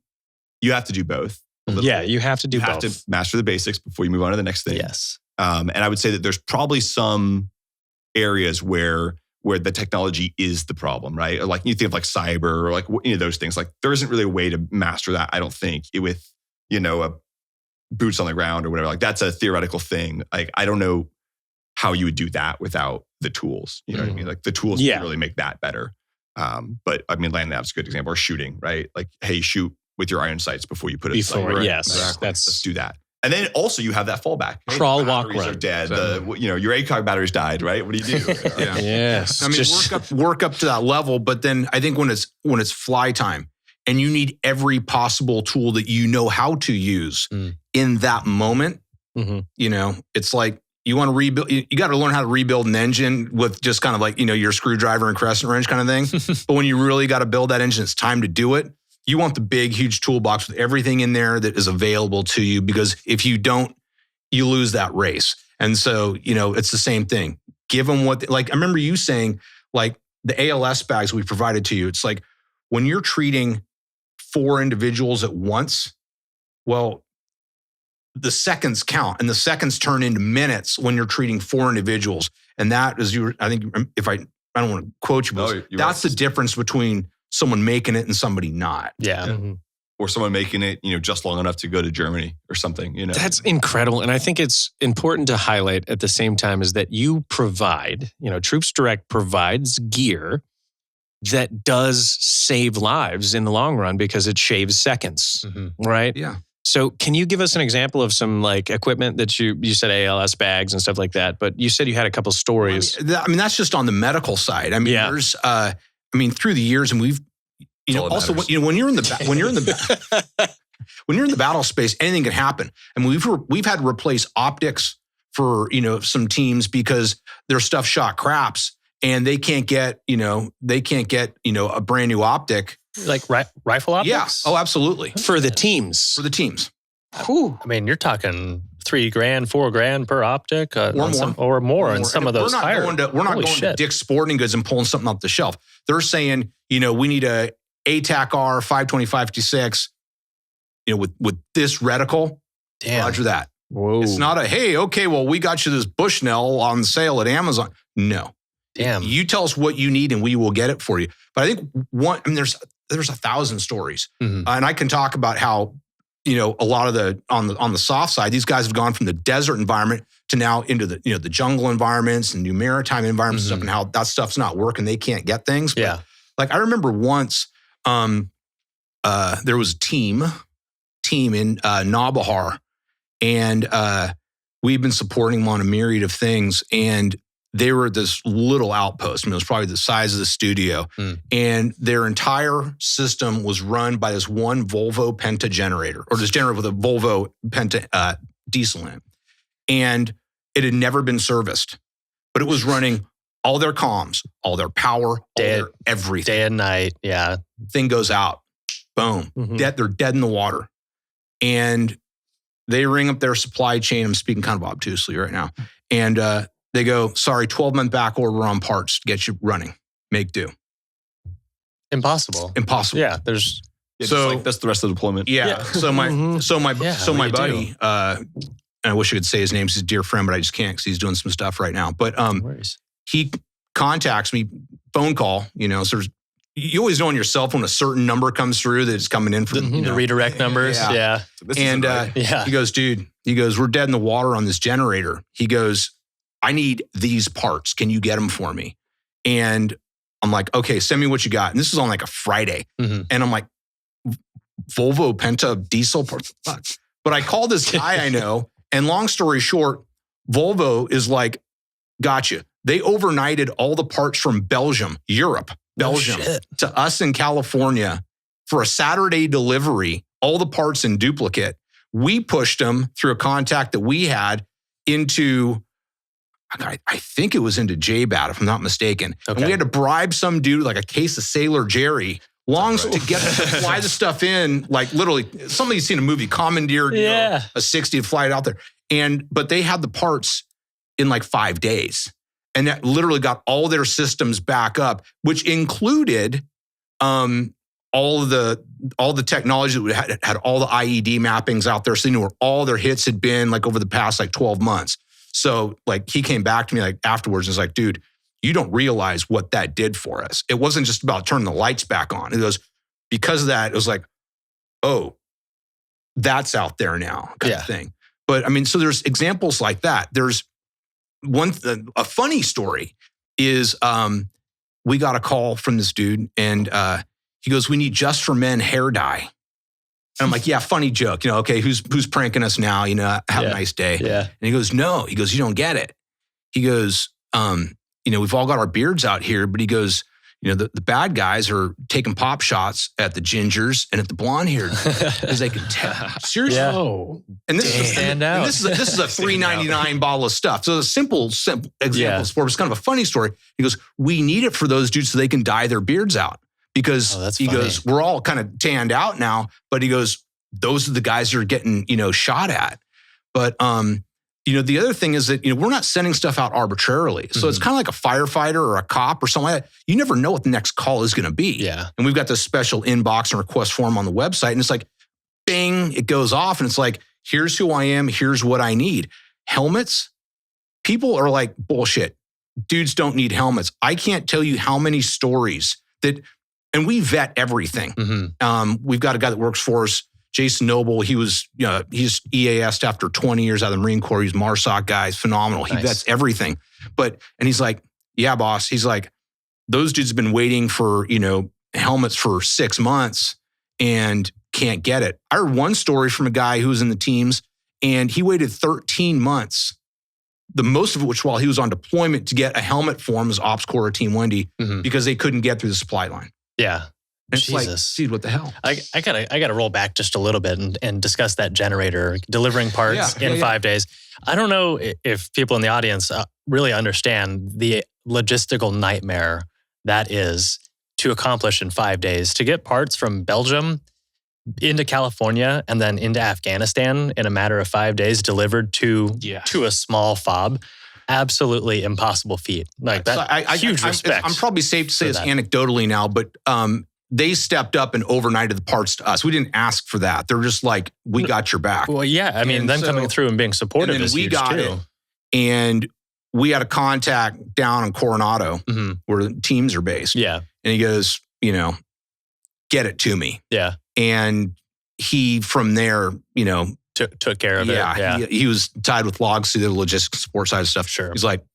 you have to do both. Yeah, you have to do You both. have to master the basics before you move on to the next thing. Yes. And I would say that there's probably some areas where the technology is the problem, right? Or like you think of like cyber or like those things. Like there isn't really a way to master that, I don't think, with a boots on the ground or whatever. Like that's a theoretical thing. Like I don't know how you would do that without the tools. You know what I mean? Like the tools can really make that better. But I mean, land nav's a good example. Or shooting, right? Like, hey, shoot with your iron sights before you put it. Yes, exactly. that's Let's do that. And then also you have that fallback. Hey, crawl, the walk, batteries run. are dead. Your ACOG batteries died, right? What do you do? Yeah. Yes. I mean, work up to that level, but then I think when it's fly time and you need every possible tool that you know how to use in that moment, it's like you want to rebuild. You got to learn how to rebuild an engine with just kind of like your screwdriver and crescent wrench kind of thing. But when you really got to build that engine, it's time to do it. You want the big, huge toolbox with everything in there that is available to you, because if you don't, you lose that race. And so, it's the same thing. Give them I remember you saying, like, the ALS bags we provided to you, it's like when you're treating 4 individuals at once, well, the seconds count and the seconds turn into minutes when you're treating 4 individuals. And that is, I think, if I don't want to quote you, but that's the difference between someone making it and somebody not. Yeah. Mm-hmm. Or someone making it, just long enough to go to Germany or something, That's incredible. And I think it's important to highlight at the same time is that you provide, Troops Direct provides gear that does save lives in the long run because it shaves seconds, right? Yeah. So can you give us an example of some like equipment that you said ALS bags and stuff like that, but you said you had a couple stories. I mean, that's just on the medical side. I mean, there's, through the years, and we've, also when you're in the when you're in the battle space, anything can happen. And we've had to replace optics for some teams because their stuff shot craps and they can't get a brand new optic. Like rifle optics? Yeah. Oh, absolutely. For the teams. Whew. I mean, you're talking $3,000, $4,000 per optic, or more. And some of those higher. We're not going to Dick's Sporting Goods and pulling something off the shelf. They're saying, we need a ATAC-R 520-56, with this reticle. Damn. Roger that. Whoa. It's not hey, okay, well, we got you this Bushnell on sale at Amazon. No. Damn. You tell us what you need and we will get it for you. But I think there's there's 1,000 stories. Mhm. And I can talk about how, a lot of on the soft side, these guys have gone from the desert environment to now into the, the jungle environments and new maritime environments and stuff, and how that stuff's not working. They can't get things. But Yeah. like I remember once, there was a team in Nabahar, and we've been supporting them on a myriad of things. And they were this little outpost. I mean, it was probably the size of the studio. And their entire system was run by this one Volvo Penta generator, or this generator with a Volvo Penta diesel in it. And it had never been serviced, but it was running all their comms, all their power, all their everything. Day and night. Yeah. Thing goes out. Boom. Dead. They're dead in the water. And they ring up their supply chain. I'm speaking kind of obtusely right now. And they go, sorry, 12-month back order on parts to get you running. Make do. Impossible. Yeah. There's So that's the rest of the deployment. Yeah. So my what do you buddy, and I wish I could say his name. He's a dear friend, but I just can't because he's doing some stuff right now. But he contacts me, phone call. So you always know on your cell phone a certain number comes through that it's coming in from the redirect numbers. Yeah. And he goes, dude, we're dead in the water on this generator. He goes, I need these parts. Can you get them for me? And I'm like, okay, send me what you got. And this is on like a Friday. And I'm like, Volvo Penta diesel parts. Fuck. But I called this guy I know, and long story short, Volvo is like, gotcha. They overnighted all the parts from Belgium to us in California for a Saturday delivery, all the parts in duplicate. We pushed them through a contact that we had into, I think it was into JBAT, if I'm not mistaken. Okay. And we had to bribe some dude like a case of Sailor Jerry to get to fly the stuff in, like literally, somebody's seen a movie, commandeered a 60 to fly it out there. But they had the parts in like 5 days. And that literally got all their systems back up, which included all the technology that had all the IED mappings out there. So they knew where all their hits had been like over the past like 12 months. So like he came back to me like afterwards and was like, dude, you don't realize what that did for us. It wasn't just about turning the lights back on. It was because of that, it was like, oh, that's out there now kind of thing. But I mean, so there's examples like that. There's a funny story is we got a call from this dude and he goes, we need Just for Men hair dye. And I'm like, yeah, funny joke. Okay, who's pranking us now? Have a nice day. Yeah. And he goes, no. He goes, you don't get it. He goes, we've all got our beards out here, but he goes, the bad guys are taking pop shots at the gingers and at the blonde hair because they can tell. Seriously. Yeah. Oh. And this is a $3.99 bottle of stuff. So a simple example of sport. It's kind of a funny story. He goes, we need it for those dudes so they can dye their beards out. Because he goes, we're all kind of tanned out now, but he goes, those are the guys that are getting, shot at. But, the other thing is that, we're not sending stuff out arbitrarily. So it's kind of like a firefighter or a cop or something like that. You never know what the next call is going to be. Yeah. And we've got this special inbox and request form on the website. And it's like, bing, it goes off. And it's like, here's who I am. Here's what I need. Helmets. People are like, bullshit. Dudes don't need helmets. I can't tell you how many stories that... And we vet everything. We've got a guy that works for us, Jason Noble. He was, he's EAS'd after 20 years out of the Marine Corps. He's MARSOC guy. He's phenomenal. He vets everything. And he's like, yeah, boss. He's like, those dudes have been waiting for, helmets for 6 months and can't get it. I heard one story from a guy who was in the teams and he waited 13 months, the most of which while he was on deployment to get a helmet for him as Ops Corps or Team Wendy because they couldn't get through the supply line. Yeah. And it's like, dude, what the hell? I gotta roll back just a little bit and discuss that generator delivering parts in 5 days. I don't know if people in the audience really understand the logistical nightmare that is to accomplish in 5 days. To get parts from Belgium into California and then into Afghanistan in a matter of 5 days delivered to a small fob. Absolutely impossible feat. Like that, huge respect. I'm probably safe to say this anecdotally now, but they stepped up and overnighted the parts to us. We didn't ask for that. They're just like, we got your back. Well, yeah. I mean, them coming through and being supportive is huge too. It, and we had a contact down in Coronado where the teams are based. Yeah. And he goes, get it to me. Yeah. And he, from there, took care of it. Yeah. He was tied with logs through the logistics support side of stuff. Sure. He's like,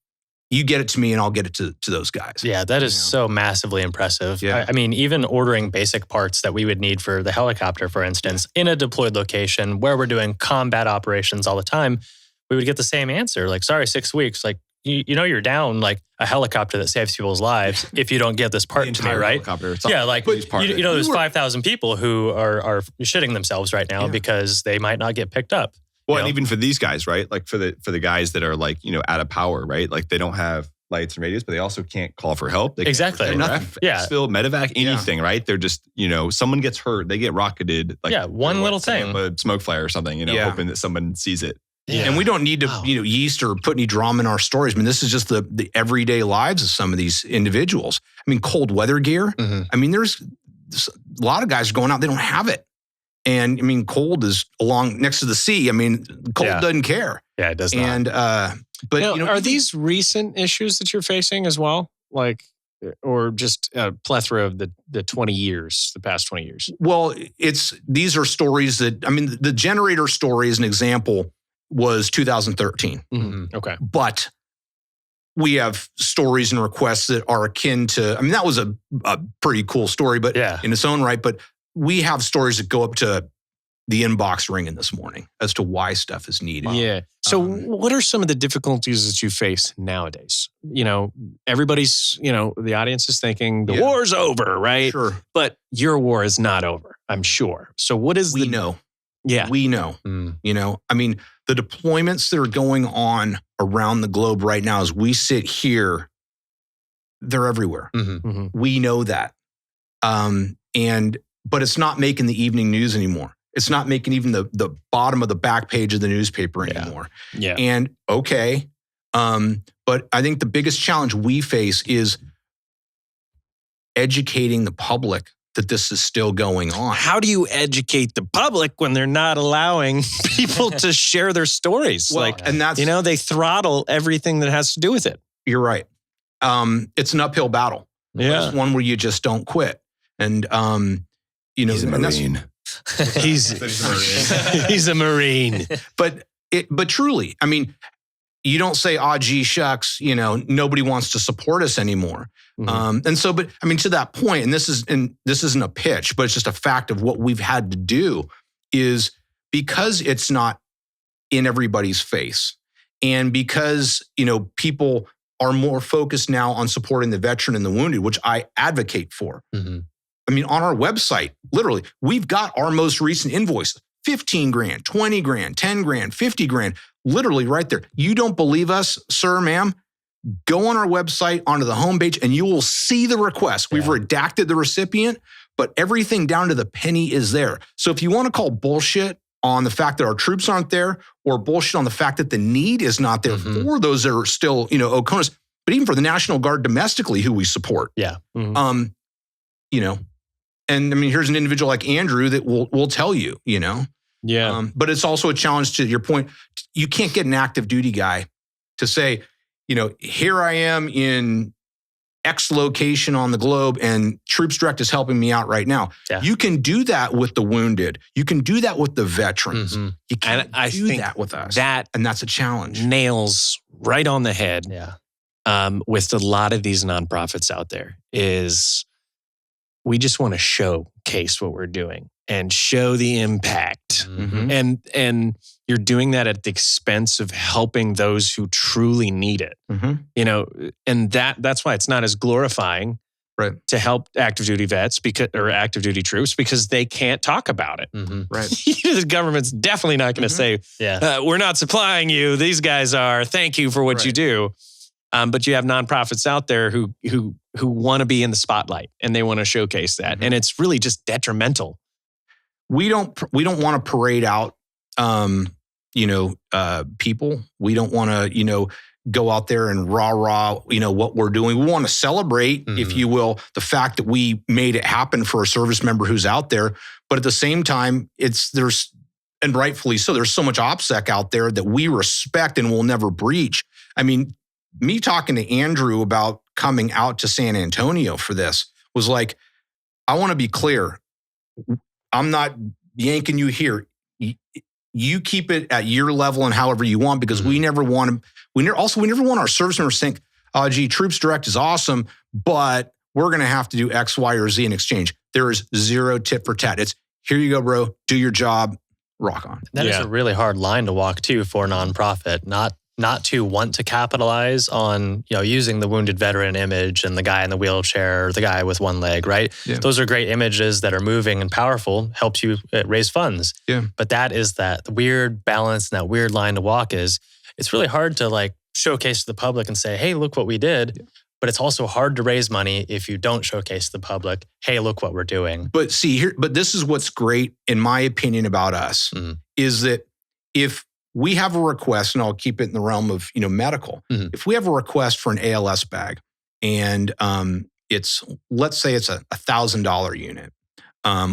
you get it to me and I'll get it to those guys. Yeah, that is so massively impressive. Yeah. I mean, even ordering basic parts that we would need for the helicopter, for instance, in a deployed location where we're doing combat operations all the time, we would get the same answer. Like, sorry, 6 weeks. Like, you're down like a helicopter that saves people's lives if you don't get this part to me, right? Yeah, like, there's 5,000 people who are shitting themselves right now because they might not get picked up. Well, and even for these guys, right? Like for the guys that are like, out of power, right? Like they don't have lights and radios, but they also can't call for help. They Exactly. Can't Nothing. Yeah. Spill, medevac, anything, right? They're just, someone gets hurt, they get rocketed. Like one little thing. A smoke flare or something, hoping that someone sees it. Yeah. And we don't need to, yeast or put any drama in our stories. I mean, this is just the everyday lives of some of these individuals. I mean, cold weather gear. Mm-hmm. I mean, there's a lot of guys going out, they don't have it. And I mean, cold is along next to the sea. I mean, cold doesn't care. Yeah, it does not. And, but are these recent issues that you're facing as well? Like, or just a plethora of the past 20 years? Well, these are stories that, I mean, the generator story as an example was 2013. Mm-hmm. Okay. But we have stories and requests that are akin to, I mean, that was a pretty cool story, but in its own right. But we have stories that go up to the inbox ringing this morning as to why stuff is needed. Yeah. So what are some of the difficulties that you face nowadays? Everybody's, the audience is thinking the war's over, right? Sure. But your war is not over, I'm sure. So what is we know. Yeah. We know. I mean, the deployments that are going on around the globe right now as we sit here, they're everywhere. Mm-hmm. Mm-hmm. We know that. But it's not making the evening news anymore. It's not making even the bottom of the back page of the newspaper anymore. Yeah. And okay. But I think the biggest challenge we face is educating the public that this is still going on. How do you educate the public when they're not allowing people to share their stories? Well, and that's, they throttle everything that has to do with it. You're right. It's an uphill battle. Yeah. It's one where you just don't quit. And, he's a Marine. He's a Marine. But truly, I mean, you don't say, "Oh, gee, shucks," nobody wants to support us anymore. Mm-hmm. And so, but I mean, to that point, and this isn't a pitch, but it's just a fact of what we've had to do is because it's not in everybody's face, and because people are more focused now on supporting the veteran and the wounded, which I advocate for. Mm-hmm. I mean, on our website, literally, we've got our most recent invoices, 15 grand, 20 grand, 10 grand, 50 grand, literally right there. You don't believe us, sir, ma'am? Go on our website, onto the homepage, and you will see the request. We've redacted the recipient, but everything down to the penny is there. So if you want to call bullshit on the fact that our troops aren't there, or bullshit on the fact that the need is not there for those that are still, Oconus, but even for the National Guard domestically, who we support. Yeah. Mm-hmm. And I mean, here's an individual like Andrew that will tell you, Yeah. But it's also a challenge to your point. You can't get an active duty guy to say, here I am in X location on the globe and Troops Direct is helping me out right now. Yeah. You can do that with the wounded. You can do that with the veterans. Mm-hmm. You can't do that with us. And that's a challenge. Nails right on the head. Yeah. With a lot of these nonprofits out there is we just want to showcase what we're doing and show the impact. Mm-hmm. And you're doing that at the expense of helping those who truly need it. Mm-hmm. And that's why it's not as glorifying to help active duty vets or active duty troops because they can't talk about it. Mm-hmm. Right. The government's definitely not going to say, we're not supplying you. These guys are. Thank you for what you do. But you have nonprofits out there who want to be in the spotlight and they want to showcase that. Mm-hmm. And it's really just detrimental. We don't want to parade out, people. We don't want to, go out there and rah, what we're doing. We want to celebrate, if you will, the fact that we made it happen for a service member who's out there. But at the same time, and rightfully so, there's so much OPSEC out there that we respect and will never breach. I mean, me talking to Andrew about coming out to San Antonio for this was like, I want to be clear. I'm not yanking you here. You keep it at your level and however you want, because we never want our service members to think, oh, gee, Troops Direct is awesome, but we're going to have to do X, Y, or Z in exchange. There is zero tit for tat. It's here you go, bro. Do your job. Rock on. That is a really hard line to walk too for a nonprofit. Not to want to capitalize on, using the wounded veteran image and the guy in the wheelchair, or the guy with one leg, right? Yeah. Those are great images that are moving and powerful, helps you raise funds. Yeah. But that is the weird balance and that weird line to walk is, it's really hard to like showcase to the public and say, hey, look what we did. Yeah. But it's also hard to raise money if you don't showcase to the public, hey, look what we're doing. But this is what's great, in my opinion, about us, is that if we have a request, and I'll keep it in the realm of, medical. Mm-hmm. If we have a request for an ALS bag, and let's say it's a $1,000 unit,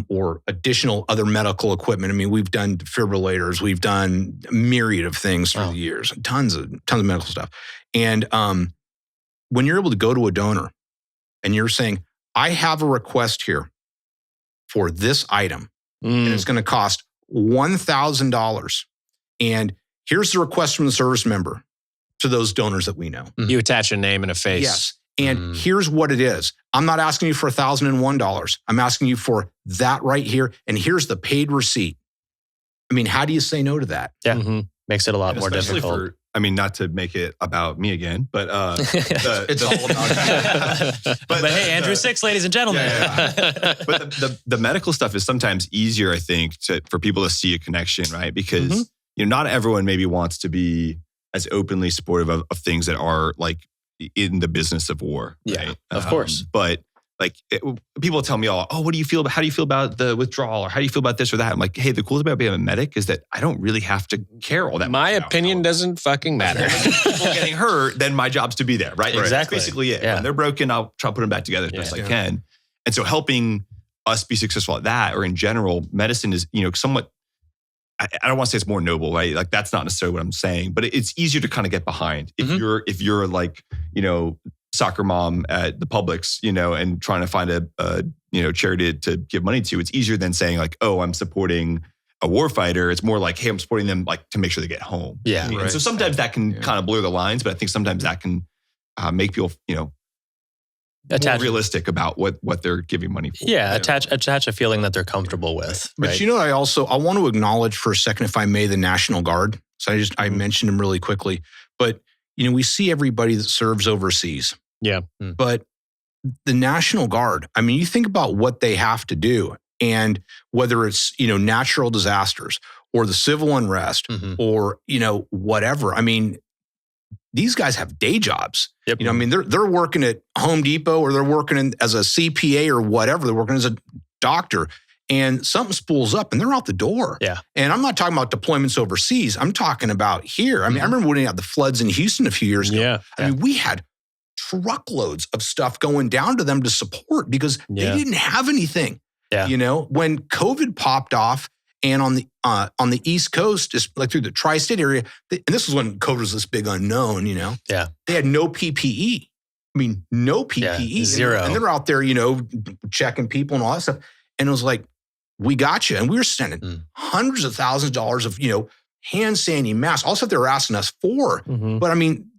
or additional other medical equipment. I mean, we've done defibrillators, we've done a myriad of things through the years, tons of medical stuff. And when you're able to go to a donor and you're saying, I have a request here for this item, and it's going to cost $1,000. And here's the request from the service member to those donors that we know. You attach a name and a face. Yes. And here's what it is. I'm not asking you for $1,001. I'm asking you for that right here. And here's the paid receipt. I mean, how do you say no to that? Yeah. Mm-hmm. Makes it a lot more difficult. Not to make it about me again, but it's all about you. But hey, Andrew 6, ladies and gentlemen. Yeah. But the medical stuff is sometimes easier, I think, for people to see a connection, right? Because not everyone maybe wants to be as openly supportive of things that are like in the business of war. Yeah, right? Of course. But like people tell me, how do you feel about the withdrawal, or how do you feel about this or that? I'm like, hey, the cool thing about being a medic is that I don't really have to care all that much. My opinion doesn't fucking matter. People getting hurt, then my job's to be there, right? Exactly. That's basically it. Yeah. When they're broken, I'll try to put them back together as best I can. And so helping us be successful at that, or in general, medicine is, somewhat, I don't want to say it's more noble, right? Like that's not necessarily what I'm saying, but it's easier to kind of get behind if you're like, soccer mom at the Publix, and trying to find a charity to give money to. It's easier than saying like, oh, I'm supporting a warfighter. It's more like, hey, I'm supporting them like to make sure they get home. Yeah. Right. And so sometimes that can kind of blur the lines, but I think sometimes that can make people, more realistic about what they're giving money for. Yeah, attach a feeling that they're comfortable with. But I want to acknowledge for a second, if I may, the National Guard. So I mentioned them really quickly, but we see everybody that serves overseas. Yeah. But the National Guard, I mean, you think about what they have to do, and whether it's, natural disasters or the civil unrest or, whatever. I mean, these guys have day jobs. Yep. They're working at Home Depot, or they're working as a CPA or whatever. They're working as a doctor, and something spools up and they're out the door. Yeah. And I'm not talking about deployments overseas. I'm talking about here. I mean, I remember when we had the floods in Houston a few years ago. Yeah. I mean, we had truckloads of stuff going down to them to support because they didn't have anything. Yeah. When COVID popped off, and on the East Coast, just like through the tri-state area, and this was when COVID was this big unknown, Yeah. They had no PPE. I mean, no PPE. Yeah, zero. And they're out there, checking people and all that stuff. And it was like, we got you. And we were sending hundreds of thousands of dollars of, hand sanding, masks, all the stuff they were asking us for. But I mean,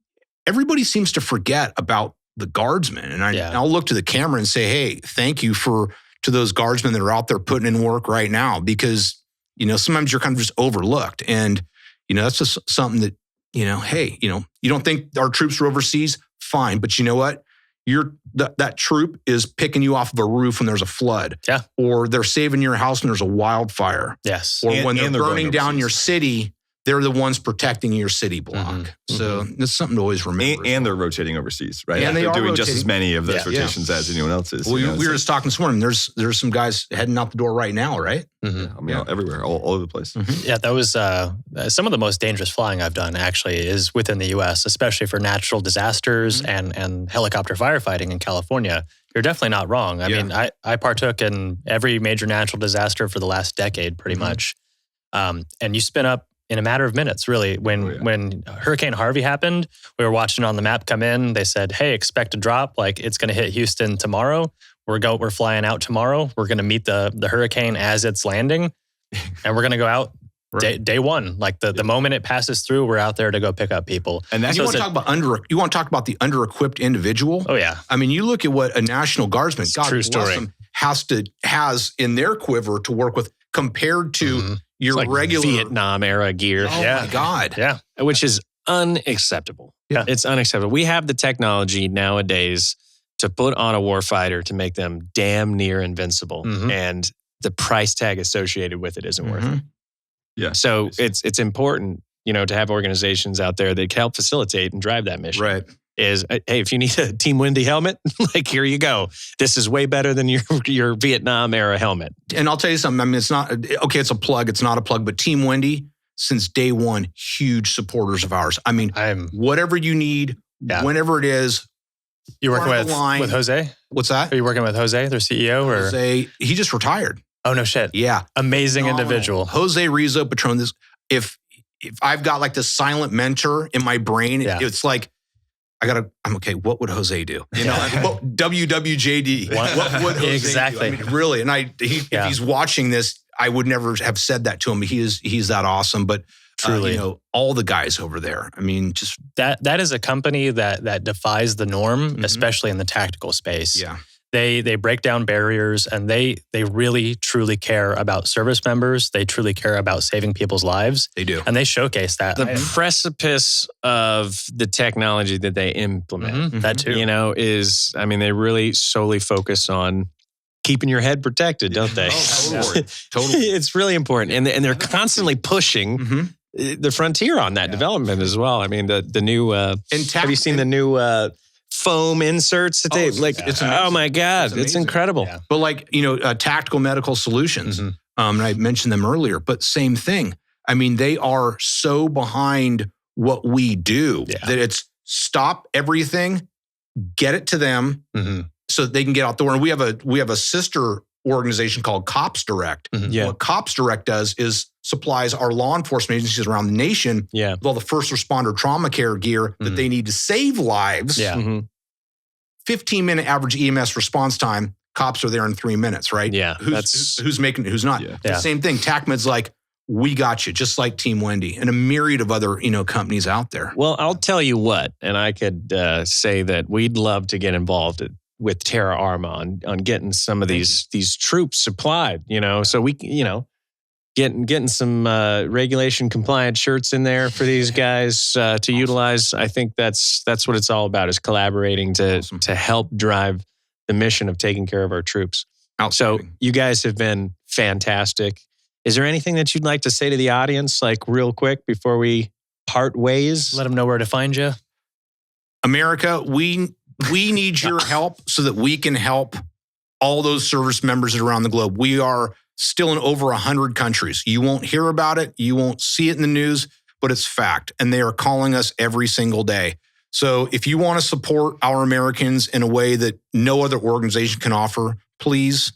everybody seems to forget about the guardsmen. And I'll look to the camera and say, hey, thank you to those guardsmen that are out there putting in work right now, because, sometimes you're kind of just overlooked. And, that's just something that, hey, you don't think our troops are overseas? Fine. But you know what? That troop is picking you off of a roof when there's a flood. Yeah. Or they're saving your house when there's a wildfire. Yes. Or when they're burning down your city, they're the ones protecting your city block. So that's something to always remember. And they're rotating overseas, right? And they're doing just as many of those rotations as anyone else is. Well, we were just talking this morning. There's some guys heading out the door right now, right? Everywhere, all over the place. Yeah, that was some of the most dangerous flying I've done, actually, is within the U.S., especially for natural disasters and helicopter firefighting in California. You're definitely not wrong. I mean, I partook in every major natural disaster for the last decade, pretty much. And you spin up in a matter of minutes, really. When Hurricane Harvey happened, we were watching on the map come in. They said, hey, expect a drop. Like, it's going to hit Houston tomorrow. We're flying out tomorrow. We're going to meet the hurricane as it's landing, and we're going to go out day one. Like the moment it passes through, we're out there to go pick up people. And that's you want to talk about the under-equipped individual. Oh yeah. I mean, you look at what a National Guardsman, God bless them, has in their quiver to work with compared to your regular Vietnam era gear. Oh my God. Yeah. Which is unacceptable. Yeah. It's unacceptable. We have the technology nowadays to put on a warfighter to make them damn near invincible. And the price tag associated with it isn't worth it. Yeah. So it's important, to have organizations out there that can help facilitate and drive that mission. Right. Is, hey, if you need a Team Wendy helmet, like, here you go. This is way better than your Vietnam era helmet. And I'll tell you something. I mean, it's not, okay, it's a plug. It's not a plug, but Team Wendy, since day one, huge supporters of ours. I mean, whatever you need, whenever it is. You working with Jose? What's that? Are you working with Jose, their CEO? Or Jose, he just retired. Oh, no shit. Yeah. Amazing individual. Jose Rizzo Patron. If I've got like this silent mentor in my brain, it's like, I'm okay. What would Jose do? WWJD. What would Jose exactly do? I mean, really. And if he's watching this, I would never have said that to him. He's that awesome. But truly, all the guys over there. I mean, just that is a company that defies the norm, especially in the tactical space. Yeah. They break down barriers, and they really truly care about service members. They truly care about saving people's lives. They do. And they showcase that. The precipice of the technology that they implement, that too. They really solely focus on keeping your head protected, don't they? Totally. It's really important. And they're constantly pushing the frontier on that development as well. I mean, the new, have you seen the new foam inserts that they like? It's oh my God, it's incredible. Yeah. But like, Tactical Medical Solutions, and I mentioned them earlier, but same thing. I mean, they are so behind what we do that it's stop everything, get it to them so that they can get out the door. And we have a sister organization called Cops Direct. What Cops Direct does is supplies our law enforcement agencies around the nation with all the first responder trauma care gear that they need to save lives. 15-minute average EMS response time. Cops are there in 3 minutes, right? Yeah. Who's making it, who's not. Yeah. The same thing. TACMED's like, we got you, just like Team Wendy and a myriad of other, companies out there. Well, I'll tell you what, and I could say that we'd love to get involved with Terra Arma on getting some of these troops supplied, so we, getting some regulation compliant shirts in there for these guys to utilize. I think that's what it's all about, is collaborating to help drive the mission of taking care of our troops. So you guys have been fantastic. Is there anything that you'd like to say to the audience, like real quick before we part ways? Let them know where to find you. America, we need your help so that we can help all those service members around the globe. We are still in over 100 countries. You won't hear about it. You won't see it in the news, but it's fact. And they are calling us every single day. So if you want to support our Americans in a way that no other organization can offer, please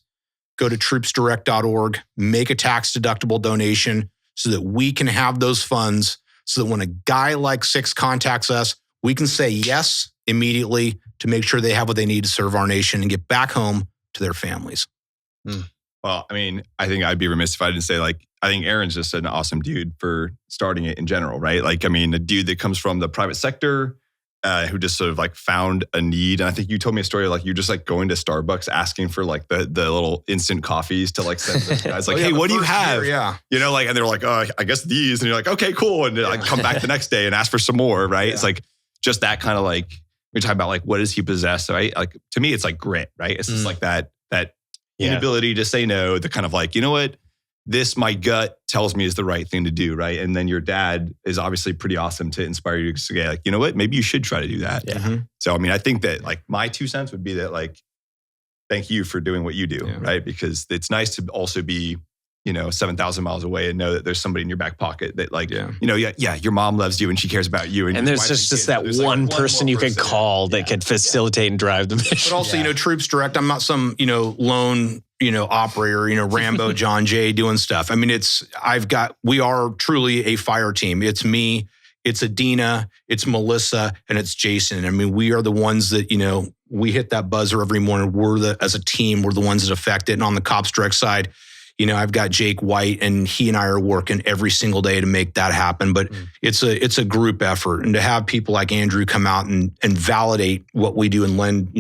go to troopsdirect.org, make a tax-deductible donation so that we can have those funds so that when a guy like Six contacts us, we can say yes immediately to make sure they have what they need to serve our nation and get back home to their families. Well, I mean, I think I'd be remiss if I didn't say, I think Aaron's just an awesome dude for starting it in general, right? A dude that comes from the private sector, who just sort of found a need. And I think you told me a story of you just going to Starbucks asking for the little instant coffees to send those guys. Hey, what do you have? Yeah. And they're like, oh, I guess these. And you're like, okay, cool. And come back the next day and ask for some more, right? Yeah. It's just that kind of we're talking about what does he possess, right? To me, it's grit, right? It's just that inability to say no, the kind of you know what? This, my gut tells me is the right thing to do, right? And then your dad is obviously pretty awesome to inspire you to say, you know what? Maybe you should try to do that. Yeah. So, I mean, I think that my 2 cents would be that thank you for doing what you do, right? Because it's nice to also be, 7,000 miles away and know that there's somebody in your back pocket that your mom loves you and she cares about you. And there's just that one person you can call that can facilitate and drive the mission. But also, Troops Direct, I'm not some, lone, operator, Rambo, John Jay doing stuff. I mean, we are truly a fire team. It's me, it's Adina, it's Melissa, and it's Jason. I mean, we are the ones that, we hit that buzzer every morning. As a team, we're the ones that affect it. And on the Cops Direct side, I've got Jake White, and he and I are working every single day to make that happen. But it's a group effort. And to have people like Andrew come out and validate what we do and lend,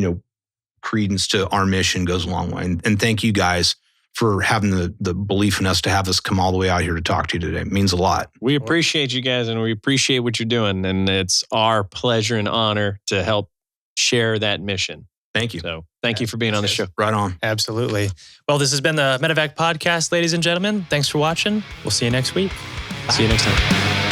credence to our mission goes a long way. And thank you guys for having the belief in us to have us come all the way out here to talk to you today. It means a lot. We appreciate you guys, and we appreciate what you're doing. And it's our pleasure and honor to help share that mission. Thank you. So thank you for being on the show. Right on. Absolutely. Well, this has been the MedEvac Podcast, ladies and gentlemen. Thanks for watching. We'll see you next week. See you next time.